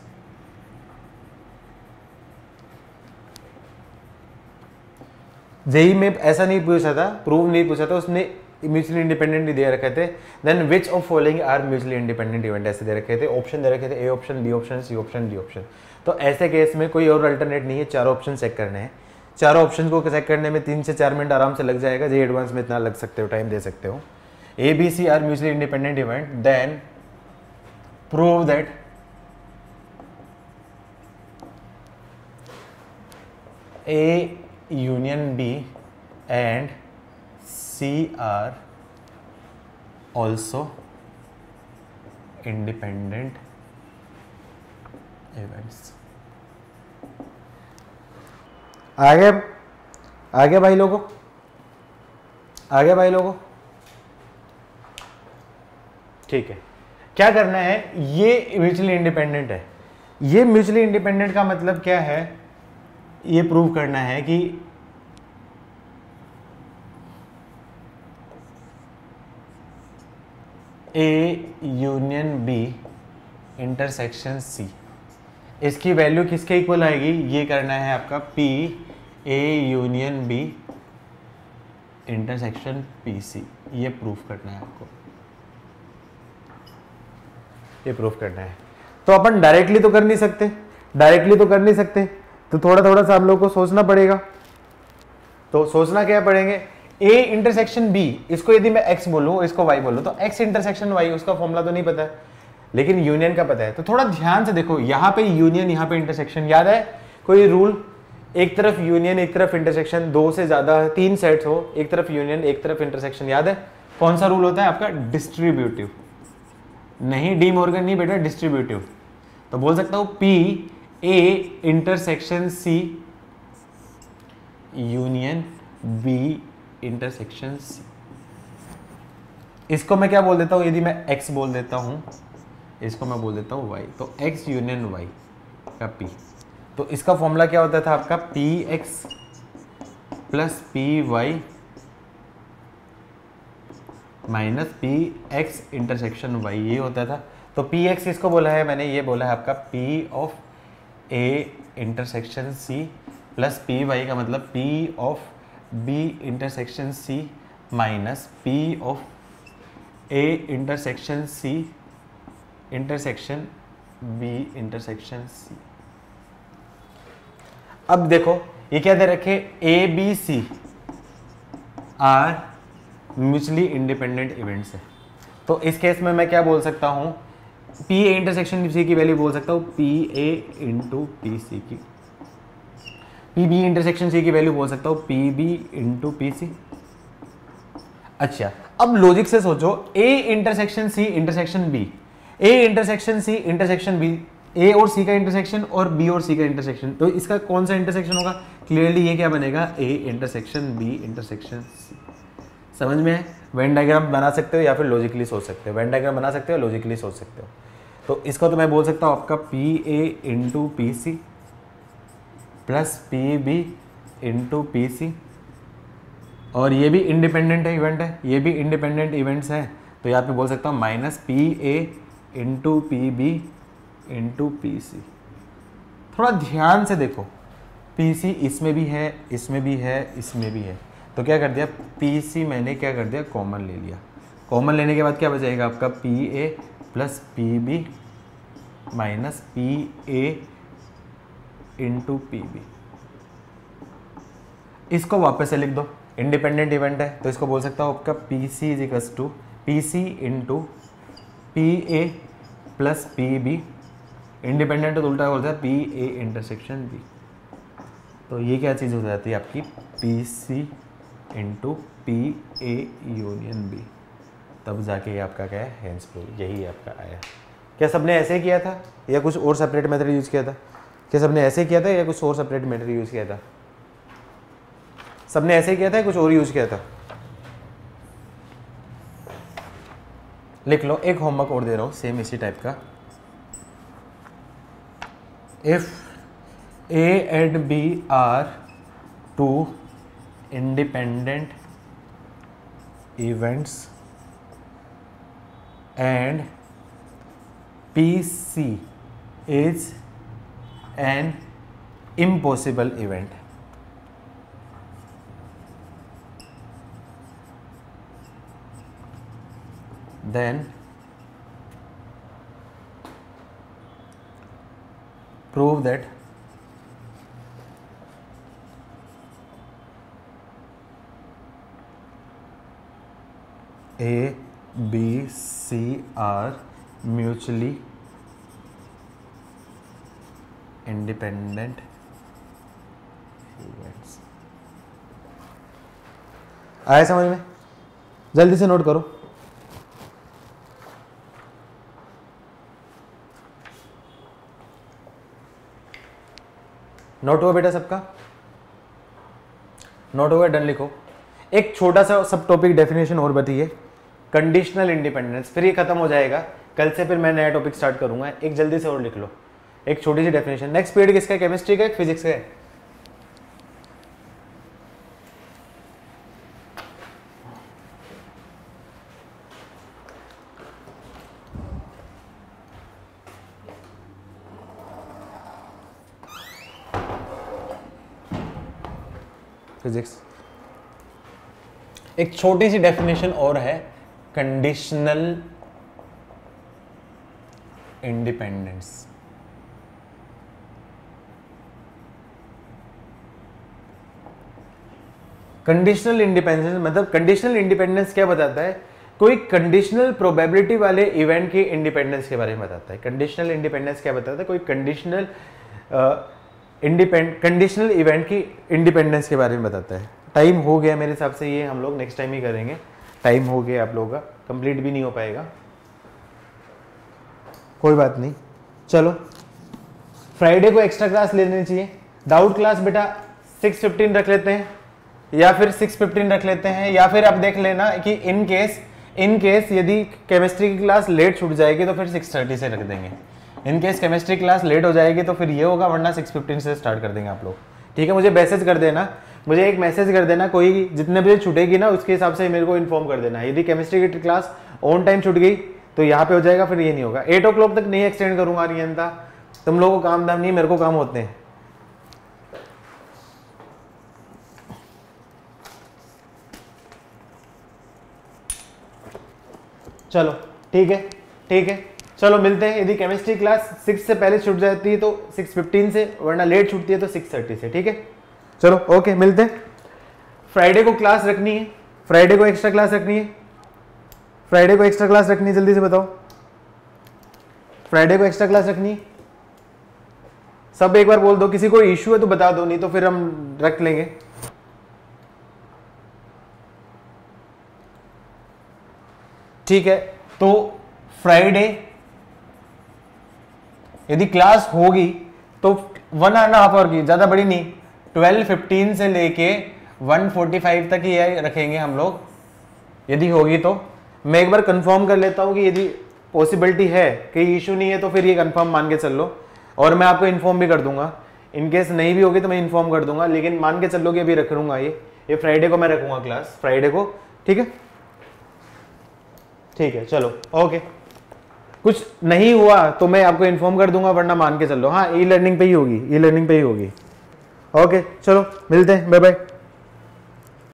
JEE में ऐसा नहीं पूछा था, प्रूव नहीं पूछा था, उसने म्यूचुअली इंडिपेंडेंट दे रखे थे। Then which of following are mutually independent event ऐसे दे रखे थे, ऑप्शन दे रखे थे, A option, B option, C option, D option. तो ऐसे केस में कोई और अल्टरनेट नहीं है, चारों ऑप्शन चेक करने हैं। चारों ऑप्शन को चेक करने में 3 से 4 मिनट आराम से लग जाएगा, जे एडवांस में इतना लग सकते हो, टाइम दे सकते हो। A B C are mutually independent event, then prove that A union B and C are also independent events। आगे भाई लोगों, आगे भाई लोगों, ठीक है। क्या करना है, ये म्यूचुअली इंडिपेंडेंट है। ये म्यूचुअली इंडिपेंडेंट का मतलब क्या है, ये प्रूव करना है कि A union B intersection C, इसकी वैल्यू किसके इक्वल आएगी, ये करना है आपका P A union B intersection P C. ये प्रूफ करना है आपको, ये प्रूफ करना है। तो अपन डायरेक्टली तो कर नहीं सकते, डायरेक्टली तो कर नहीं सकते, तो थोड़ा थोड़ा सा हम लोग को सोचना पड़ेगा। तो सोचना क्या पड़ेंगे, ए इंटरसेक्शन बी, इसको यदि मैं x बोलूं, इसको y बोलूं, तो x इंटरसेक्शन y, उसका फॉर्मूला तो नहीं पता है, लेकिन यूनियन का पता है। तो थोड़ा ध्यान से देखो, यहां पे यूनियन, यहां पे इंटरसेक्शन, याद है कोई रूल, एक तरफ यूनियन एक तरफ इंटरसेक्शन, 2 से ज्यादा 3 सेट्स हो, एक तरफ यूनियन एक तरफ इंटरसेक्शन, याद है कौन सा रूल होता है आपका, डिस्ट्रीब्यूटिव। नहीं डी मॉर्गन नहीं बेटा, डिस्ट्रीब्यूटिव। तो बोल सकता हूं P A intersection C union B intersection C. इसको मैं क्या बोल देता हूं, यदि मैं x बोल देता हूं, इसको मैं बोल देता हूं y, तो x यूनियन y का p। तो इसका फॉर्मूला क्या होता था आपका, px plus py minus px intersection y, ये होता था। तो px इसको बोला है मैंने, ये बोला है आपका p of a intersection c plus py का मतलब p of b intersection c minus p of a intersection c intersection b intersection c। अब देखो ये क्या दे रखे, A B C are mutually independent events है। तो इस केस में मैं क्या बोल सकता हूं, पी ए इंटरसेक्शन सी की वैल्यू बोल सकता हूं P A into P C की, पी बी इंटरसेक्शन सी की वैल्यू बोल सकता हूं P B into P C. अच्छा अब लॉजिक से सोचो, A intersection C intersection B, A intersection C intersection B, A और सी का इंटरसेक्शन और बी और सी का इंटरसेक्शन, तो इसका कौन सा इंटरसेक्शन होगा? क्लियरली ये क्या बनेगा? A intersection B intersection C. समझ में है? वेन डायग्राम बना सकते हो या फिर लॉजिकली सोच सकते हो। वेन डायग्राम बना सकते हो, लॉजिकली सोच सकते हो। तो इसको तो मैं बोल सकता हूँ आपका P A into P C plus P B into P C, और ये भी इंडिपेंडेंट इवेंट है, ये भी इंडिपेंडेंट इवेंट्स हैं, तो यहाँ पे बोल सकता हूँ minus P A into P B into P C. थोड़ा ध्यान से देखो, पी सी इसमें भी है, इसमें भी है, इसमें भी है, तो क्या कर दिया? पी सी मैंने क्या कर दिया? कॉमन ले लिया। कॉमन लेने के बाद क्या बचेगा आपका? P A plus P B minus P A into P B. इसको वापस से लिख दो, इंडिपेंडेंट इवेंट है तो इसको बोल सकता हूँ आपका P C is equals to P C into P A plus P B. Independent तो उल्टा बोलता है पी ए इंटरसेक्शन बी, तो ये क्या चीज़ हो जाती है आपकी? P C into P A union B, तब जाके ये आपका क्या है? Hence prove. यही आपका आया। क्या सबने ऐसे किया था या कुछ और सेपरेट मेथड यूज़ किया था? क्या सबने ऐसे किया था या कुछ और सेपरेट मेथड यूज़ किया था? सबने ऐसे किया था या कुछ और यूज़ किया था? लिख लो। एक होमवर्क और दे रहा हूँ सेम इसी टाइप का। If A and B are two independent events and P C is an impossible event, then prove that A, B, C are mutually independent events। आया समझ में? जल्दी से नोट करो। नोट हुआ बेटा सबका? नोट हुआ? डन लिखो। एक छोटा सा सब टॉपिक डेफिनेशन और बताइए, कंडीशनल इंडिपेंडेंस, फिर ये खत्म हो जाएगा। कल से फिर मैं नया टॉपिक स्टार्ट करूंगा। एक जल्दी से और लिख लो, एक छोटी सी डेफिनेशन। नेक्स्ट पीरियड किसका? केमिस्ट्री का, फिजिक्स का है? फिजिक्स। एक छोटी सी डेफिनेशन और है, कंडीशनल इंडिपेंडेंस। कंडीशनल इंडिपेंडेंस मतलब, कंडीशनल इंडिपेंडेंस क्या बताता है? कोई कंडीशनल प्रोबेबिलिटी वाले इवेंट के इंडिपेंडेंस के बारे में बताता है। कंडीशनल इंडिपेंडेंस क्या बताता है? कोई कंडीशनल कंडीशनल इवेंट की इंडिपेंडेंस के बारे में बताता है। टाइम हो गया मेरे हिसाब से, ये हम लोग नेक्स्ट टाइम ही करेंगे। टाइम हो गया आप लोगों का, कंप्लीट भी नहीं हो पाएगा, कोई बात नहीं। चलो फ्राइडे को एक्स्ट्रा क्लास ले लेनी चाहिए। डाउट क्लास बेटा 6:15 रख लेते हैं या फिर 6:15 रख लेते हैं, या फिर आप देख लेना कि इन केस यदि केमिस्ट्री की क्लास लेट छूट जाएगी तो फिर 6:30 से रख देंगे। In case chemistry class late हो जाएगी तो फिर ये होगा, वरना 6:15 से स्टार्ट कर देंगे आप लोग। ठीक है, मुझे मैसेज कर देना, मुझे एक मैसेज कर देना, कोई जितने बजे छूटेगी ना उसके हिसाब से मेरे को इन्फॉर्म कर देना। यदि केमिस्ट्री की क्लास ऑन टाइम छूट गई तो यहाँ पे हो जाएगा, फिर ये नहीं होगा। 8 o'clock तक नहीं एक्सटेंड करूंगा नियंता, तुम लोगों को काम दाम नहीं, मेरे को काम होते हैं। चलो ठीक है, ठीक है, चलो मिलते हैं। यदि केमिस्ट्री क्लास 6 से पहले छूट जाती है तो 6:15 से, वरना लेट छूटती है तो 6:30 से। ठीक है, चलो ओके, मिलते हैं। फ्राइडे को क्लास रखनी है, फ्राइडे को एक्स्ट्रा क्लास रखनी है, फ्राइडे को एक्स्ट्रा क्लास रखनी है, जल्दी से बताओ। फ्राइडे को एक्स्ट्रा क्लास रखनी है, सब एक बार बोल दो। किसी को इश्यू है तो बता दो, नहीं तो फिर हम रख लेंगे। ठीक है, तो फ्राइडे यदि क्लास होगी तो 1.5 आवर की, ज़्यादा बड़ी नहीं, 12:15 से लेके 1:45 तक ही रखेंगे हम लोग, यदि होगी तो। मैं एक बार कंफर्म कर लेता हूँ कि यदि पॉसिबिलिटी है, कि इशू नहीं है तो फिर ये कंफर्म मान के चल लो, और मैं आपको इन्फॉर्म भी कर दूंगा। इन केस नहीं भी होगी तो मैं इन्फॉर्म कर दूंगा, लेकिन मान के चलो कि अभी रख लूंगा ये फ्राइडे को मैं रखूंगा क्लास, फ्राइडे को, ठीक है। ठीक है, चलो ओके। कुछ नहीं हुआ तो मैं आपको इन्फॉर्म कर दूंगा, वरना मान के चलो। हाँ, ई लर्निंग पे ही होगी, ई लर्निंग पे ही होगी। ओके चलो, मिलते हैं, बाय बाय।